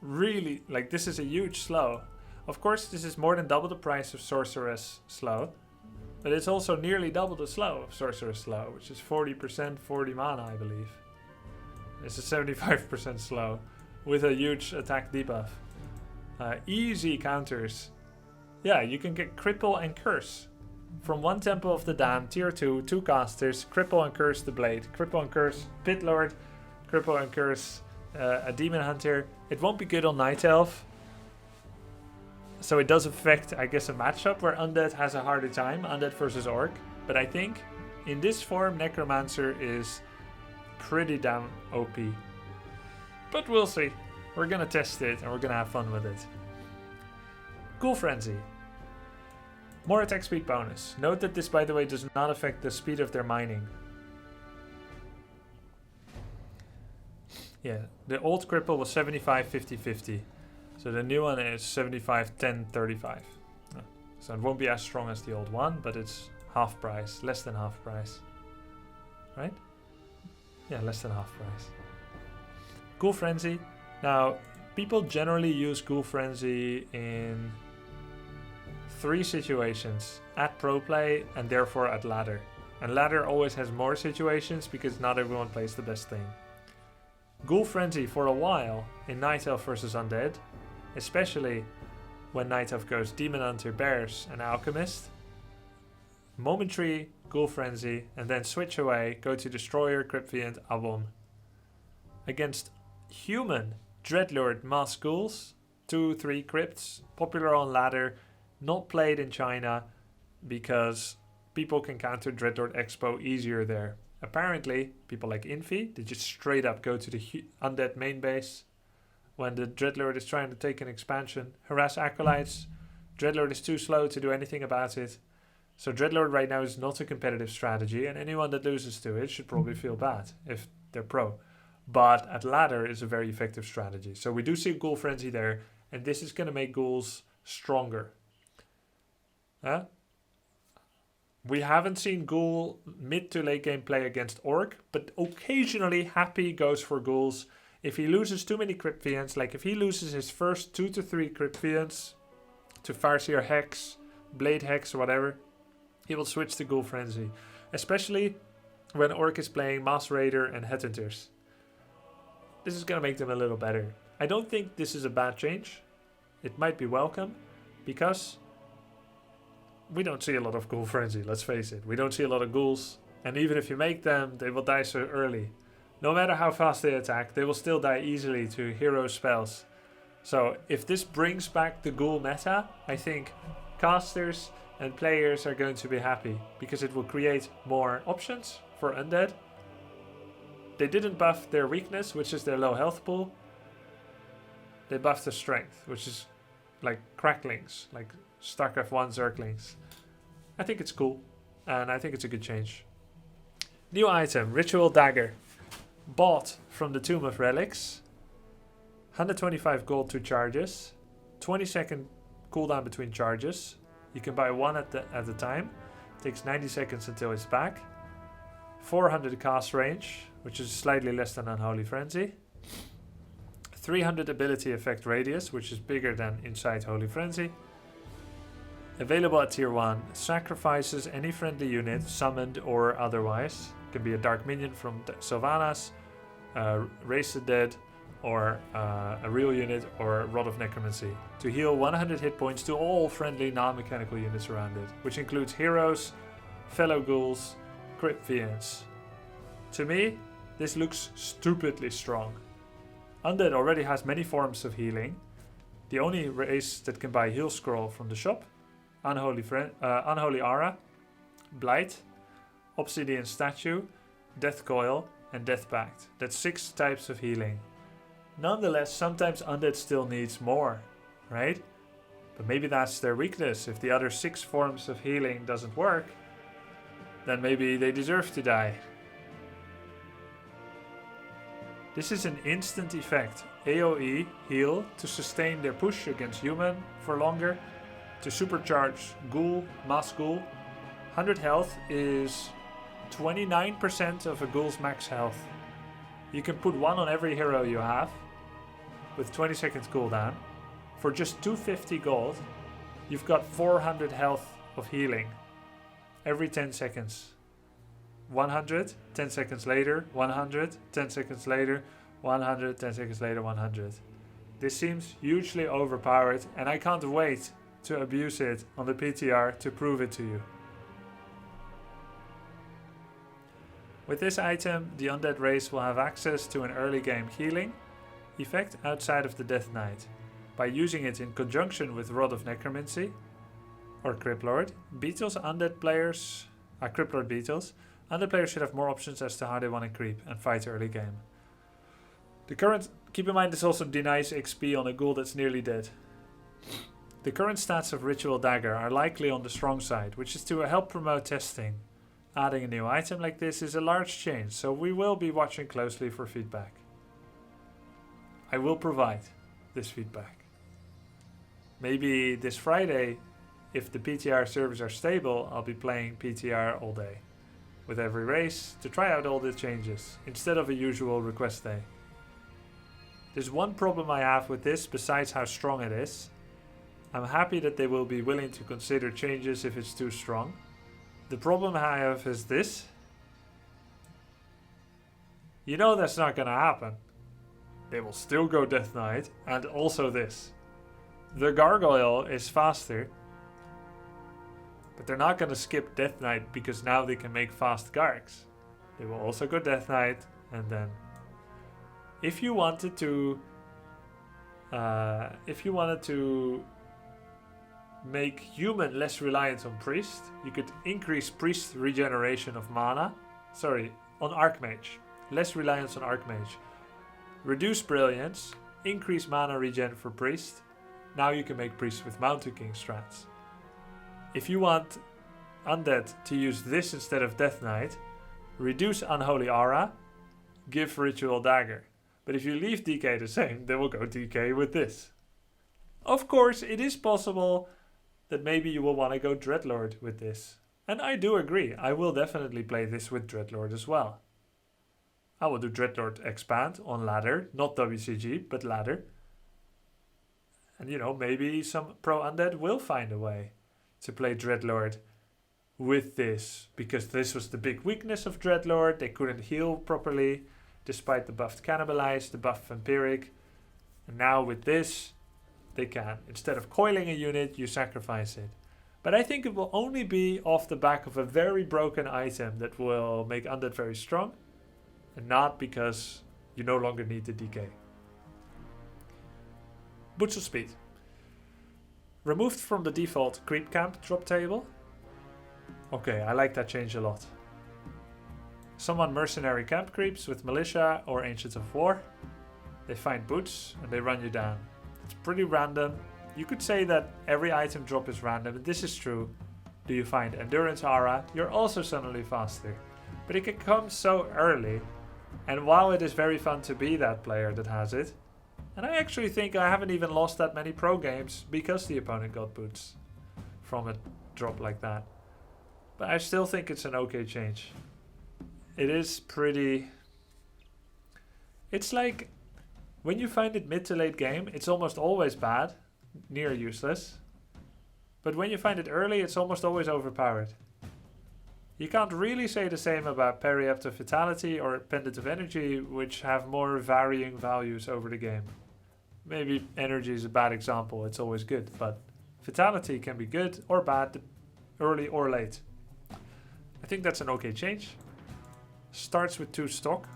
really, like, this is a huge slow. Of course, this is more than double the price of Sorceress slow, but it's also nearly double the slow of Sorceress slow, which is 40%, 40 mana, I believe. It's a 75% slow with a huge attack debuff. Easy counters. Yeah, you can get Cripple and Curse. From one Temple of the Damned, tier 2, 2 casters, Cripple and Curse the Blade, Cripple and Curse Pit Lord, Cripple and Curse a Demon Hunter. It won't be good on Night Elf. So it does affect, I guess, a matchup where Undead has a harder time, Undead versus Orc. But I think in this form, Necromancer is pretty damn OP. But we'll see. We're gonna test it and we're gonna have fun with it. Ghoul Frenzy. More attack speed bonus. Note that this, by the way, does not affect the speed of their mining. Yeah, the old Cripple was 75, 50, 50. So the new one is 75, 10, 35. So it won't be as strong as the old one, but it's half price, less than half price. Right? Yeah, less than half price. Ghoul Frenzy. Now, people generally use Ghoul Frenzy in 3 situations. At Pro Play and therefore at Ladder. And Ladder always has more situations because not everyone plays the best thing. Ghoul Frenzy for a while in Night Elf versus Undead, especially when Night Elf goes Demon Hunter, Bears and Alchemist. Momentary Ghoul Frenzy and then switch away, go to Destroyer, Cryptfiend, Abom. Against human Dreadlord Mass Ghouls, 2-3 crypts, popular on Ladder, not played in China because people can counter Dreadlord Expo easier there. Apparently, people like Infi, they just straight up go to the Undead main base, when the Dreadlord is trying to take an expansion. Harass Acolytes. Dreadlord is too slow to do anything about it. So Dreadlord right now is not a competitive strategy, and anyone that loses to it should probably feel bad if they're pro. But at ladder is a very effective strategy. So we do see Ghoul Frenzy there, and this is going to make ghouls stronger. We haven't seen Ghoul mid to late game play against Orc, but occasionally Happy goes for ghouls. If he loses too many Crypt Fiends, like if he loses his first 2 to 3 Crypt Fiends to Farseer Hex, Blade Hex or whatever, he will switch to Ghoul Frenzy. Especially when Orc is playing Mass Raider and Headhunters. This is going to make them a little better. I don't think this is a bad change. It might be welcome, because we don't see a lot of Ghoul Frenzy, let's face it. We don't see a lot of ghouls, and even if you make them, they will die so early. No matter how fast they attack, they will still die easily to hero spells. So if this brings back the ghoul meta, I think casters and players are going to be happy, because it will create more options for Undead. They didn't buff their weakness, which is their low health pool. They buffed their strength, which is like cracklings, like StarCraft 1 Zerglings. I think it's cool, and I think it's a good change. New item, Ritual Dagger. Bought from the Tomb of Relics. 125 gold 2 charges. 20-second cooldown between charges. You can buy one at a time. Takes 90 seconds until it's back. 400 cast range, which is slightly less than Unholy Frenzy. 300 ability effect radius, which is bigger than inside Holy Frenzy. Available at tier 1, sacrifices any friendly unit, summoned or otherwise. Can be a dark minion from Sylvanas, Raise the Dead, or a real unit, or Rod of Necromancy, to heal 100 hit points to all friendly non-mechanical units around it, which includes heroes, fellow ghouls, Crypt Fiends. To me, this looks stupidly strong. Undead already has many forms of healing. The only race that can buy heal scroll from the shop: Unholy Aura, Blight, Obsidian Statue, Death Coil, and Death Pact. That's 6 types of healing. Nonetheless, sometimes Undead still needs more, right? But maybe that's their weakness. If the other 6 forms of healing doesn't work, then maybe they deserve to die. This is an instant effect. AoE, heal, to sustain their push against human for longer, to supercharge Ghoul, Mass Ghoul. 100 health is 29% of a Ghoul's max health. You can put one on every hero you have, with 20 seconds cooldown. For just 250 gold, you've got 400 health of healing every 10 seconds. 100, 10 seconds later, 100, 10 seconds later, 100, 10 seconds later, 100. This seems hugely overpowered, and I can't wait to abuse it on the PTR to prove it to you. With this item, the Undead race will have access to an early game healing effect outside of the Death Knight. By using it in conjunction with Rod of Necromancy or Cryptlord, Undead players should have more options as to how they want to creep and fight early game. Keep in mind this also denies XP on a ghoul that's nearly dead. The current stats of Ritual Dagger are likely on the strong side, which is to help promote testing. Adding a new item like this is a large change, so we will be watching closely for feedback. I will provide this feedback. Maybe this Friday, if the PTR servers are stable, I'll be playing PTR all day, with every race, to try out all the changes, instead of a usual request day. There's one problem I have with this, besides how strong it is. I'm happy that they will be willing to consider changes if it's too strong. The problem I have is this. You know that's not gonna happen. They will still go Death Knight, and also this. The Gargoyle is faster, but they're not gonna skip Death Knight because now they can make fast Gargs. They will also go Death Knight, and then if you wanted to make human less reliant on priest, you could increase priest regeneration of mana. On Archmage. Less reliance on Archmage. Reduce brilliance, increase mana regen for Priest. Now you can make Priest with Mountain King strats. If you want Undead to use this instead of Death Knight, reduce Unholy Aura, give Ritual Dagger. But if you leave DK the same, they will go DK with this. Of course, it is possible that maybe you will want to go Dreadlord with this. And I do agree, I will definitely play this with Dreadlord as well. I will do Dreadlord Expand on ladder, not WCG, but ladder. And you know, maybe some pro Undead will find a way to play Dreadlord with this, because this was the big weakness of Dreadlord. They couldn't heal properly, despite the buffed Cannibalize, the buffed Vampiric. And now with this, they can. Instead of coiling a unit, you sacrifice it. But I think it will only be off the back of a very broken item that will make Undead very strong, and not because you no longer need the DK. Boots of Speed. Removed from the default creep camp drop table. Okay, I like that change a lot. Summon mercenary camp creeps with militia or Ancients of War. They find boots and they run you down. It's pretty random. You could say that every item drop is random, and this is true. Do you find Endurance Aura, you're also suddenly faster. But it can come so early, and while it is very fun to be that player that has it, and I actually think I haven't even lost that many pro games because the opponent got boots from a drop like that. But I still think it's an okay change. It is pretty... It's like, when you find it mid to late game, it's almost always bad, near useless. But when you find it early, it's almost always overpowered. You can't really say the same about Periapt of Vitality or Pendant of Energy, which have more varying values over the game. Maybe Energy is a bad example, it's always good, but Vitality can be good or bad, early or late. I think that's an okay change. Starts with 2 stock.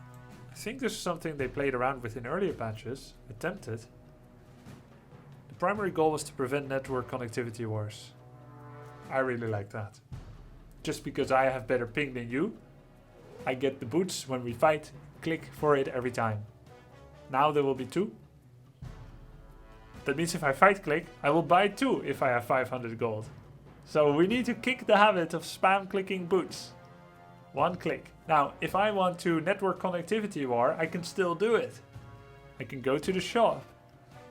I think this is something they played around with in earlier patches, attempted. The primary goal was to prevent network connectivity wars. I really like that. Just because I have better ping than you, I get the boots when we fight, click for it every time. Now there will be 2. That means if I fight click, I will buy 2 if I have 500 gold. So we need to kick the habit of spam clicking boots. 1 click. Now, if I want to network connectivity war, I can still do it. I can go to the shop.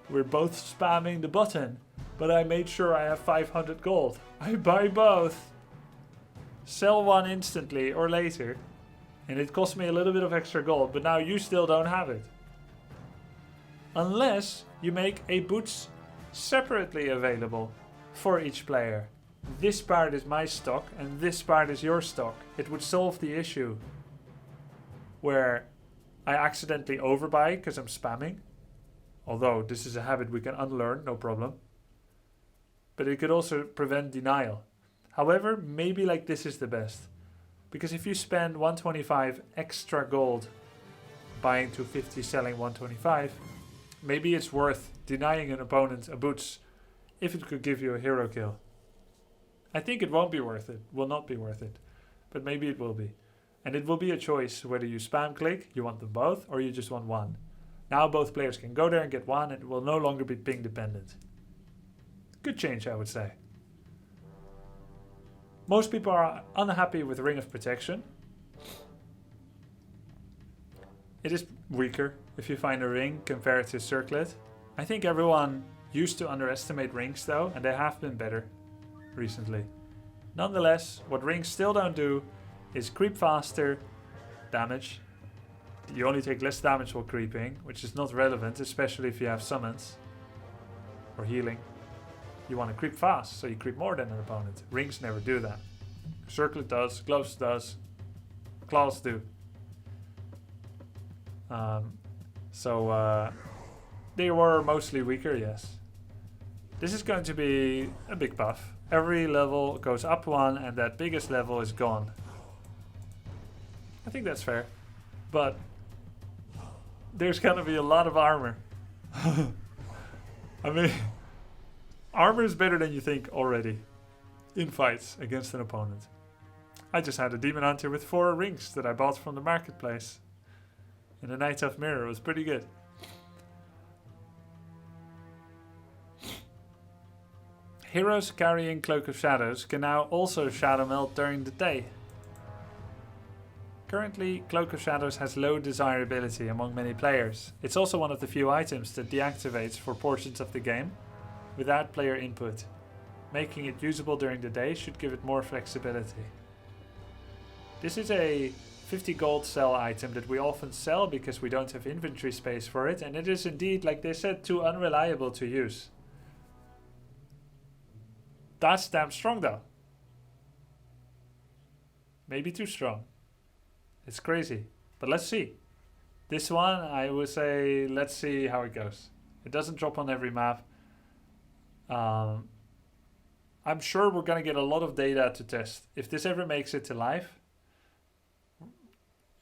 We're both spamming the button, but I made sure I have 500 gold. I buy both. Sell one instantly or later, and it cost me a little bit of extra gold, but now you still don't have it. Unless you make a boots separately available for each player. This part is my stock and this part is your stock. It would solve the issue where I accidentally overbuy because I'm spamming. Although this is a habit we can unlearn, no problem. But it could also prevent denial. However, maybe like this is the best. Because if you spend 125 extra gold buying 250, selling 125, maybe it's worth denying an opponent a boots if it could give you a hero kill. I think it won't be worth it, will not be worth it, but maybe it will be. And it will be a choice whether you spam click, you want them both, or you just want one. Now both players can go there and get one, and it will no longer be ping dependent. Good change, I would say. Most people are unhappy with Ring of Protection. It is weaker if you find a ring compared to Circlet. I think everyone used to underestimate rings though, and they have been better recently. Nonetheless, what rings still don't do is creep faster damage. You only take less damage while creeping, which is not relevant, especially if you have summons or healing. You want to creep fast, so you creep more than an opponent. Rings never do that. Circlet does, gloves does, claws do. They were mostly weaker, yes. This is going to be a big buff. Every level goes up 1 and that biggest level is gone. I think that's fair. But there's gonna be a lot of armor. I mean, armor is better than you think already in fights against an opponent. I just had a Demon Hunter with 4 rings that I bought from the marketplace. In the Night of Mirror, it was pretty good. Heroes carrying Cloak of Shadows can now also Shadow Melt during the day. Currently, Cloak of Shadows has low desirability among many players. It's also one of the few items that deactivates for portions of the game without player input. Making it usable during the day should give it more flexibility. This is a 50 gold sell item that we often sell because we don't have inventory space for it, and it is indeed, like they said, too unreliable to use. That's damn strong though. Maybe too strong. It's crazy, but let's see. This one, I would say, let's see how it goes. It doesn't drop on every map. I'm sure we're gonna get a lot of data to test. If this ever makes it to life,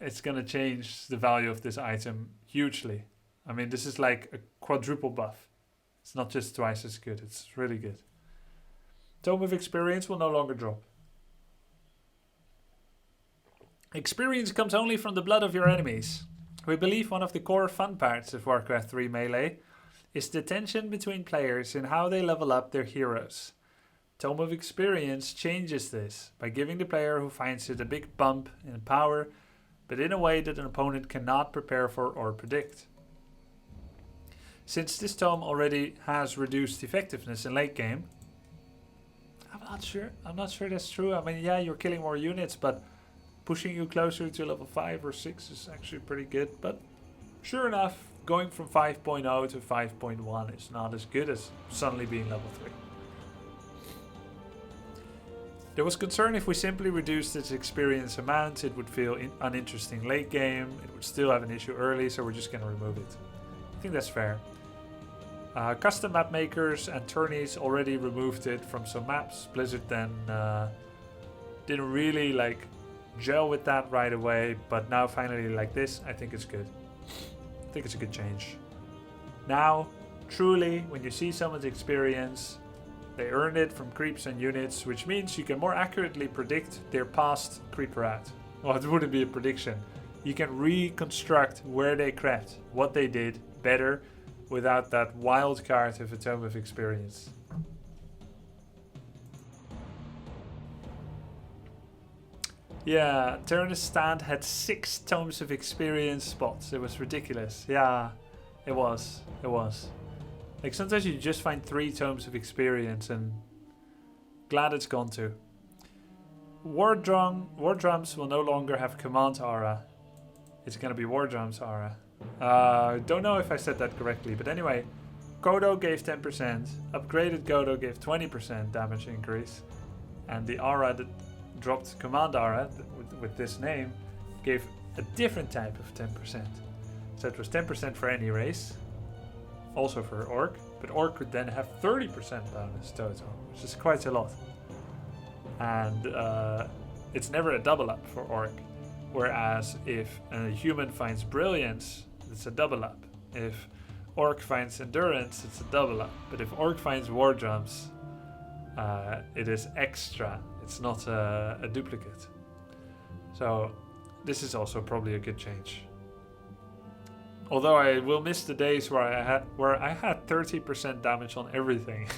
it's gonna change the value of this item hugely. I mean, this is like a quadruple buff. It's not just twice as good, it's really good. Tome of Experience will no longer drop. Experience comes only from the blood of your enemies. We believe one of the core fun parts of Warcraft 3 Melee is the tension between players in how they level up their heroes. Tome of Experience changes this by giving the player who finds it a big bump in power, but in a way that an opponent cannot prepare for or predict. Since this tome already has reduced effectiveness in late game, I'm not sure that's true. I mean, yeah, you're killing more units, but pushing you closer to level 5 or 6 is actually pretty good. But sure enough, going from 5.0 to 5.1 is not as good as suddenly being level 3. There was concern if we simply reduced its experience amount, it would feel uninteresting late game, it would still have an issue early, so we're just going to remove it. I think that's fair. Custom map makers and tourneys already removed it from some maps. Blizzard then didn't really like gel with that right away, but now finally like this, I think it's good. I think it's a good change. Now, truly, when you see someone's experience, they earned it from creeps and units, which means you can more accurately predict their past creep route. Well, it wouldn't be a prediction. You can reconstruct where they crept, what they did better, without that wild card of a Tome of Experience. Yeah, Tyrannus Stand had 6 Tomes of Experience spots. It was ridiculous. Yeah, it was. Like sometimes you just find 3 Tomes of Experience, and glad it's gone too. War Drums will no longer have Command Aura. It's gonna be War Drums Aura. Don't know if I said that correctly, but anyway, Kodo gave 10%, upgraded Kodo gave 20% damage increase, and the Aura that dropped Command Aura with this name gave a different type of 10%. So it was 10% for any race, also for Orc, but Orc could then have 30% bonus total, which is quite a lot. And it's never a double up for Orc, whereas if a human finds Brilliance, it's a double up. If Orc finds Endurance, it's a double up. But if Orc finds War Drums, it is extra. It's not a duplicate. So this is also probably a good change. Although I will miss the days where I had 30% damage on everything.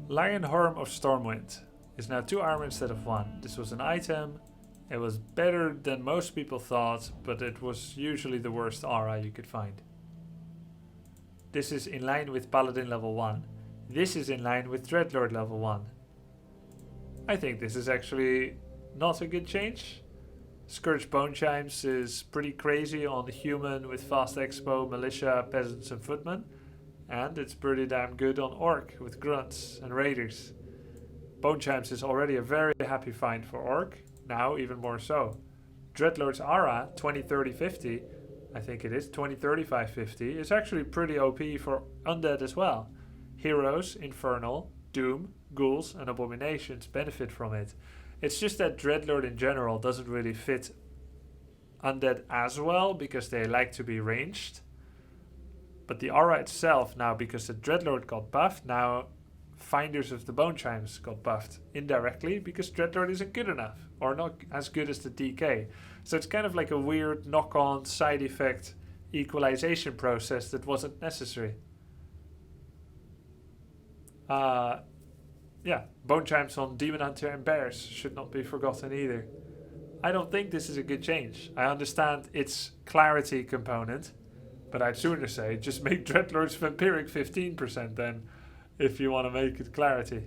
Lion Horn of Stormwind is now 2 armor instead of 1. This was an item. It was better than most people thought, but it was usually the worst aura you could find. This is in line with Paladin level 1. This is in line with Dreadlord level 1. I think this is actually not a good change. Scourge Bone Chimes is pretty crazy on the human with fast expo, militia, peasants and footmen. And it's pretty damn good on Orc with grunts and raiders. Bone Chimes is already a very happy find for Orc, now even more so. Dreadlord's Aura 20, 30, 50, I think it is, 20, 35, 50, is actually pretty OP for Undead as well. Heroes, Infernal, Doom, Ghouls and Abominations benefit from it. It's just that Dreadlord in general doesn't really fit Undead as well because they like to be ranged. But the aura itself now, because the Dreadlord got buffed, now Finders of the Bone Chimes got buffed indirectly because Dreadlord isn't good enough or not as good as the DK. So it's kind of like a weird knock-on side effect equalization process that wasn't necessary. Yeah, Bone Chimes on Demon Hunter and Bears should not be forgotten either. I don't think this is a good change. I understand its clarity component, but I'd sooner say just make Dreadlord's Vampiric 15% then, if you want to make it clarity.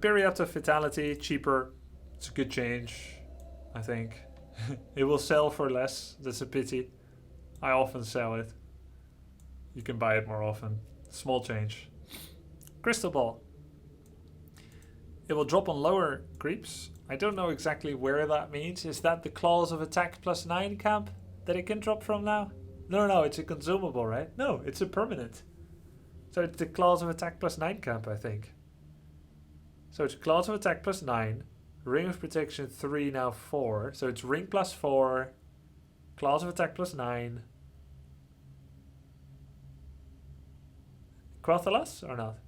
Period of Vitality, cheaper. It's a good change, I think. It will sell for less, that's a pity. I often sell it. You can buy it more often. Small change. Crystal Ball. It will drop on lower creeps. I don't know exactly where that means. Is that the Claws of Attack +9 camp that it can drop from now? No, it's a consumable, right? No, it's a permanent. So it's the Claws of Attack +9 camp, I think. So it's Claws of Attack +9, Ring of Protection 3, now 4. So it's Ring +4, Claws of Attack +9. Quathalas or not?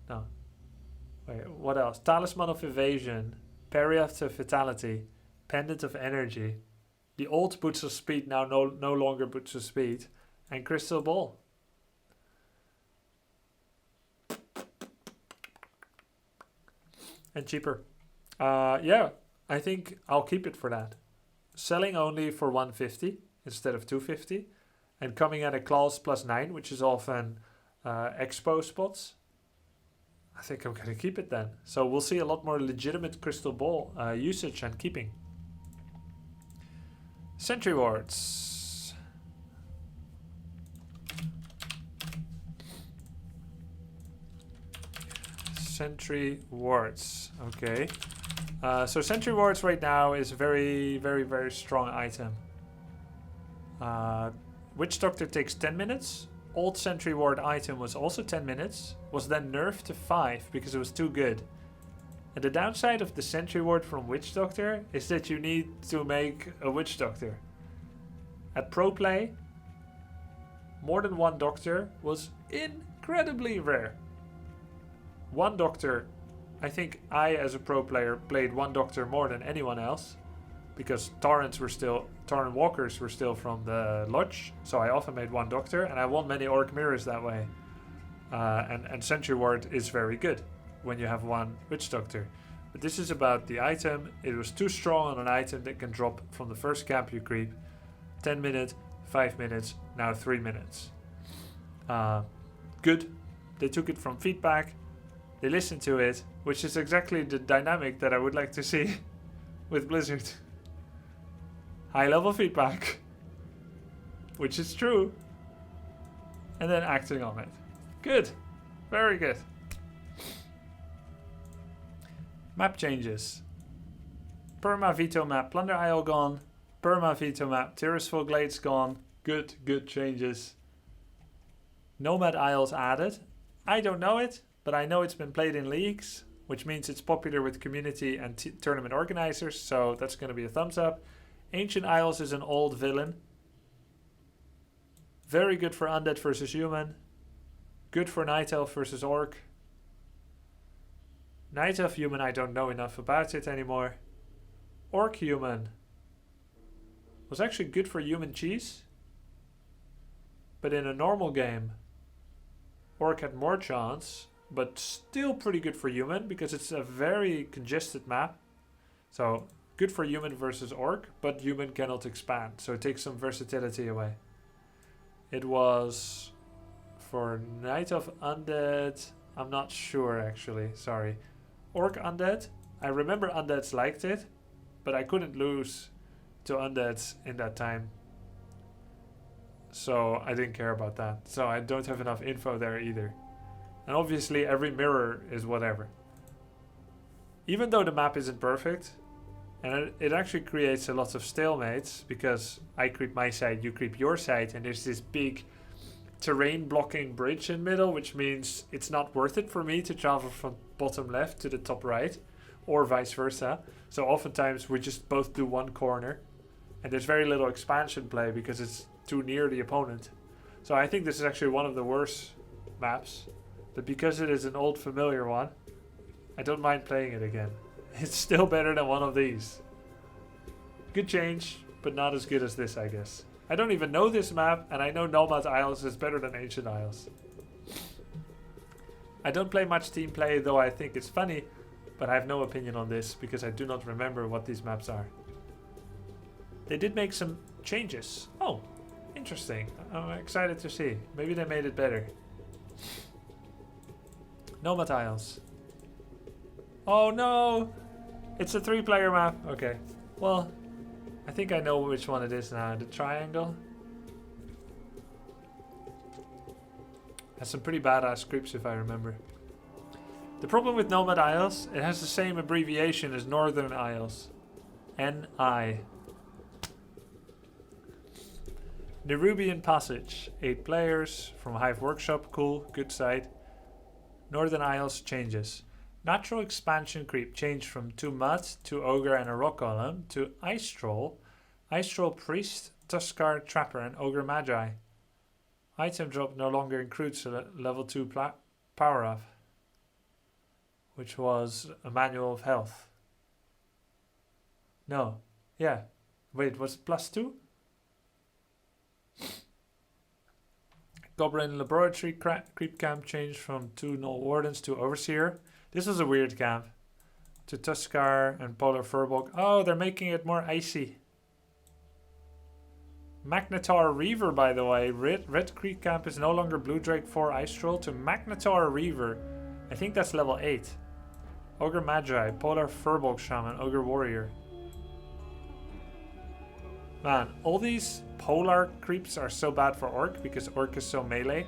No. Wait, what else? Talisman of Evasion, Period of Vitality, Pendant of Energy. The old Boots of Speed now no longer Boots of Speed. And Crystal Ball. And cheaper. Yeah, I think I'll keep it for that. Selling only for 150 instead of 250. And coming at a clause +9, which is often expo spots. I think I'm going to keep it then. So we'll see a lot more legitimate Crystal Ball usage and keeping. Sentry Wards. Sentry Wards. Okay. So Sentry Wards right now is a very, very, very strong item. Witch Doctor takes 10 minutes. Old Sentry Ward item was also 10 minutes. Was then nerfed to 5 because it was too good. And the downside of the Sentry Ward from Witch Doctor is that you need to make a Witch Doctor. At pro play, more than one Doctor was incredibly rare. One Doctor, I think I as a pro player played one Doctor more than anyone else. Because Torrent Walkers were still from the Lodge. So I often made one Doctor and I won many Orc Mirrors that way. And Sentry Ward is very good when you have one Witch Doctor. But this is about the item. It was too strong on an item that can drop from the first camp you creep. 10 minutes, 5 minutes, now 3 minutes. Good. They took it from feedback. They listened to it, which is exactly the dynamic that I would like to see with Blizzard. High level feedback, which is true, and then acting on it. Good. Very good. Map changes. Perma Veto map, Plunder Isle gone. Perma Veto map, Tirisful Glades gone. Good changes. Nomad Isles added. I don't know it, but I know it's been played in leagues, which means it's popular with community and tournament organizers, so that's going to be a thumbs up. Ancient Isles is an old villain. Very good for Undead versus Human. Good for Night Elf versus Orc. Night Elf Human, I don't know enough about it anymore. Orc Human was actually good for Human Cheese. But in a normal game, Orc had more chance, but still pretty good for Human because it's a very congested map. So good for Human versus Orc, but Human cannot expand, so it takes some versatility away. It was for Night of Undead, I'm not sure actually, sorry. Orc Undead, I remember Undeads liked it, but I couldn't lose to Undeads in that time. So I didn't care about that. So I don't have enough info there either. And obviously every mirror is whatever. Even though the map isn't perfect, and it actually creates a lot of stalemates, because I creep my side, you creep your side, and there's this big terrain blocking bridge in middle, which means it's not worth it for me to travel from bottom left to the top right, or vice versa. So oftentimes we just both do one corner, and there's very little expansion play because it's too near the opponent. So I think this is actually one of the worst maps, but because it is an old familiar one, I don't mind playing it again. It's still better than one of these. Good change, but not as good as this, I guess. I don't even know this map, and I know Nomad Isles is better than Ancient Isles. I don't play much team play, though I think it's funny, but I have no opinion on this because I do not remember what these maps are. They did make some changes. Oh, interesting. I'm excited to see. Maybe they made it better. Nomad Isles. Oh no! It's a 3-player map. Okay. Well, I think I know which one it is now. The triangle. Has some pretty badass creeps if I remember. The problem with Nomad Isles, it has the same abbreviation as Northern Isles. NI. Nerubian Passage. 8 players from Hive Workshop. Cool. Good site. Northern Isles changes. Natural expansion creep changed from 2 mud, 2 ogre and a rock golem to ice troll priest, Tuskar trapper and ogre magi. Item drop no longer includes a level 2 power up, which was a manual of health. No, yeah. Wait, was it +2? Goblin Laboratory creep camp changed from 2 null wardens to overseer. This was a weird camp. To Tuskar and Polar Furbolg. Oh, they're making it more icy. Magnetar Reaver, by the way. Red Creek camp is no longer Blue Drake 4 Ice Troll to Magnetar Reaver. I think that's level 8. Ogre Magi, Polar Furbolg Shaman, Ogre Warrior. Man, all these polar creeps are so bad for Orc because Orc is so melee.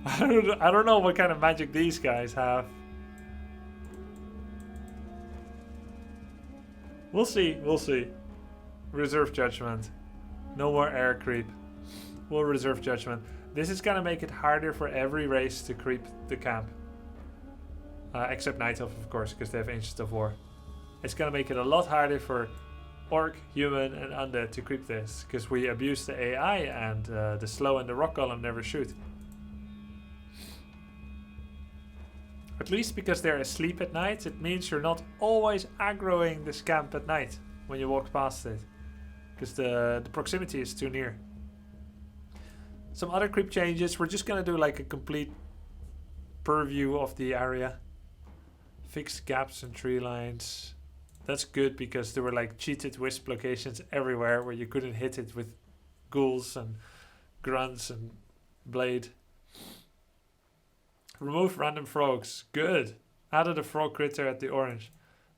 I don't know what kind of magic these guys have. We'll see, we'll see. Reserve judgment. No more air creep. We'll reserve judgment. This is gonna make it harder for every race to creep the camp. Except Night Elf, of course, because they have Ancient of War. It's gonna make it a lot harder for Orc, Human and Undead to creep this, because we abuse the AI and the slow and the rock golem never shoot. At least because they're asleep at night, it means you're not always aggroing this camp at night when you walk past it. Because the proximity is too near. Some other creep changes. We're just going to do like a complete purview of the area. Fixed gaps and tree lines. That's good because there were like cheated wisp locations everywhere where you couldn't hit it with ghouls and grunts and blade. Remove random frogs. Good. Added a frog critter at the orange.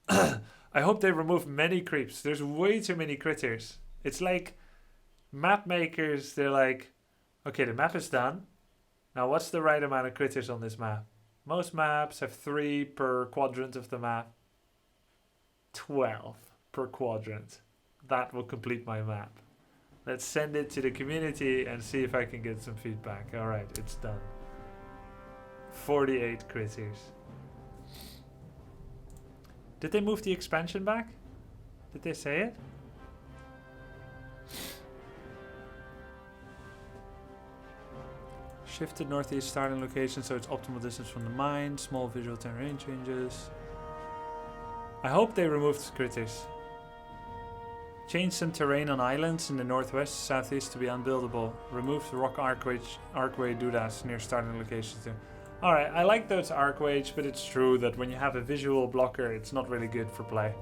I hope they remove many creeps. There's way too many critters. It's like map makers, they're like, okay, the map is done. Now what's the right amount of critters on this map? Most maps have 3 per quadrant of the map. 12 per quadrant. That will complete my map. Let's send it to the community and see if I can get some feedback. Alright, it's done. 48 critters. Did they move the expansion back? Did they say it? Shifted northeast starting location so it's optimal distance from the mine. Small visual terrain changes. I hope they removed critters. Changed some terrain on islands in the northwest, southeast to be unbuildable. Removed rock archway doodads near starting locations too. Alright, I like those archways, but it's true that when you have a visual blocker, it's not really good for play.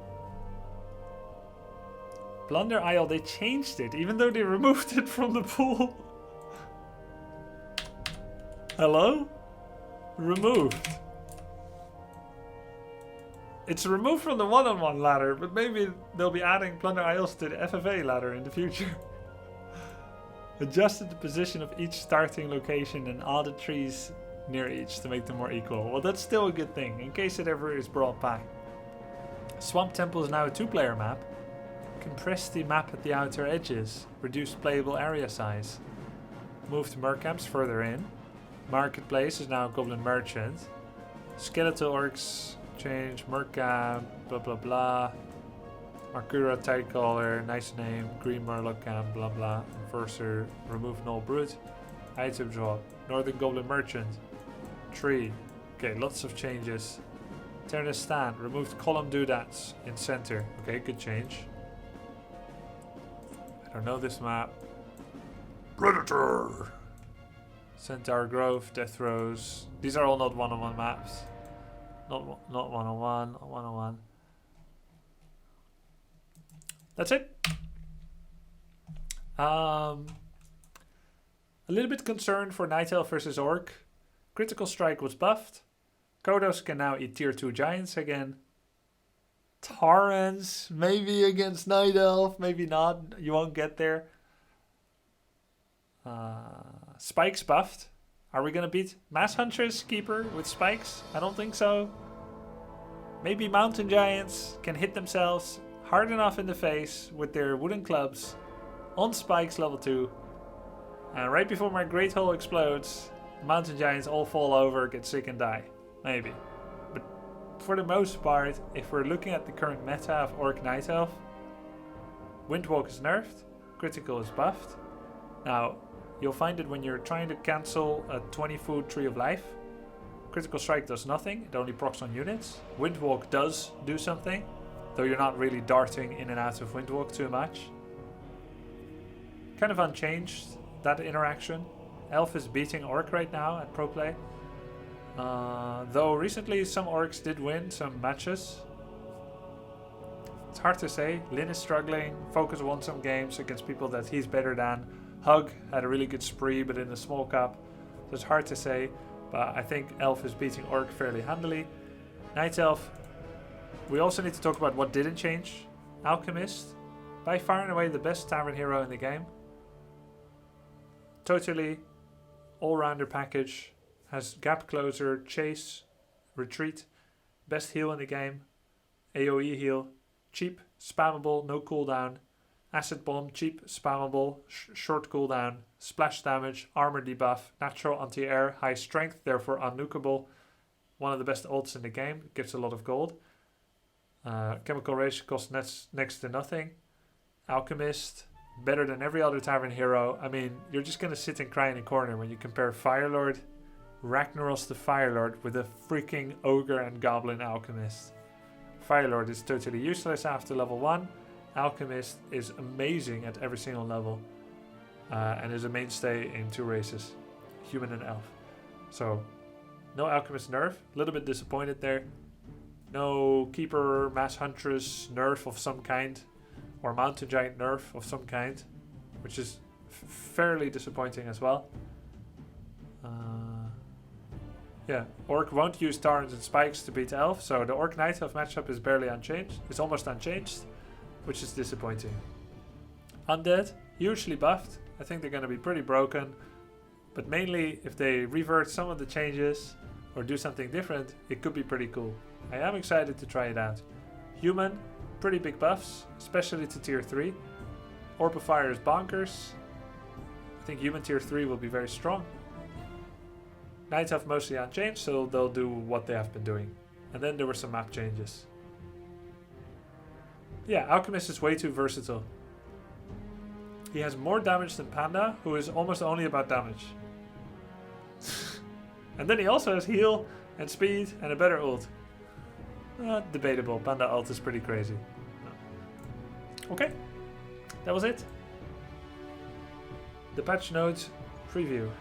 Plunder Isle, they changed it, even though they removed it from the pool. Hello? Removed. It's removed from the one-on-one ladder, but maybe they'll be adding Plunder Isles to the FFA ladder in the future. Adjusted the position of each starting location and added trees near each to make them more equal. Well, that's still a good thing, in case it ever is brought back. Swamp Temple is now a 2-player map. Compressed the map at the outer edges. Reduced playable area size. Moved Mercamps further in. Marketplace is now Goblin Merchant. Skeletal Orcs change. Mercamp, blah blah blah. Arkura Tidecaller, nice name. Green Murloc Camp, blah blah. Enforcer, remove Null Brute. Item drop. Northern Goblin Merchant. Tree. Okay, lots of changes. Turn a stand. Removed column doodads in center. Okay, good change. I don't know this map. Predator! Centaur Grove, Death Rose. These are all not one-on-one maps. Not one-on-one, one-on-one. That's it. A little bit concerned for Night Elf versus Orc. Critical Strike was buffed. Kodos can now eat tier 2 giants again. Torrents, maybe against Night Elf, maybe not. You won't get there. Spikes buffed. Are we going to beat Mass Huntress Keeper with spikes? I don't think so. Maybe Mountain Giants can hit themselves hard enough in the face with their wooden clubs on spikes level 2. And right before my Great Hole explodes, Mountain Giants all fall over, get sick and die. Maybe. But for the most part, if we're looking at the current meta of Orc Night Elf, Windwalk is nerfed, Critical is buffed. Now, you'll find it when you're trying to cancel a 20-foot Tree of Life. Critical Strike does nothing, it only procs on units. Windwalk does do something, though you're not really darting in and out of Windwalk too much. Kind of unchanged, that interaction. Elf is beating Orc right now at Pro Play. Though recently some Orcs did win some matches. It's hard to say. Lin is struggling, Focus won some games against people that he's better than. Hug had a really good spree, but in the small cup, so it's hard to say. But I think Elf is beating Orc fairly handily. Night Elf, we also need to talk about what didn't change. Alchemist, by far and away the best tavern hero in the game. Totally all-rounder package. Has gap closer, chase, retreat, best heal in the game, AoE heal, cheap, spammable, no cooldown. Acid Bomb, cheap, spammable, short cooldown, splash damage, armor debuff, natural anti-air, high strength, therefore unnukable. One of the best ults in the game, gives a lot of gold. Chemical Rage costs next to nothing. Alchemist, better than every other tavern hero. I mean, you're just gonna sit and cry in a corner when you compare Firelord, Ragnaros the Firelord with a freaking Ogre and Goblin Alchemist. Firelord is totally useless after level 1. Alchemist is amazing at every single level and is a mainstay in 2 races, human and elf. So, no Alchemist nerf, a little bit disappointed there. No Keeper, Mass Huntress nerf of some kind, or Mountain Giant nerf of some kind, which is fairly disappointing as well. Yeah, Orc won't use Torrents and Spikes to beat Elf, so the Orc Night Elf matchup is barely unchanged. It's almost unchanged, which is disappointing. Undead, hugely buffed. I think they're going to be pretty broken. But mainly, if they revert some of the changes or do something different, it could be pretty cool. I am excited to try it out. Human, pretty big buffs, especially to tier 3. Orb of Fire is bonkers. I think human tier 3 will be very strong. Night Elf mostly unchanged, so they'll do what they have been doing. And then there were some map changes. Yeah, Alchemist is way too versatile. He has more damage than Panda, who is almost only about damage. And then he also has heal and speed and a better ult. Debatable, Panda ult is pretty crazy. Okay, that was it. The patch notes preview.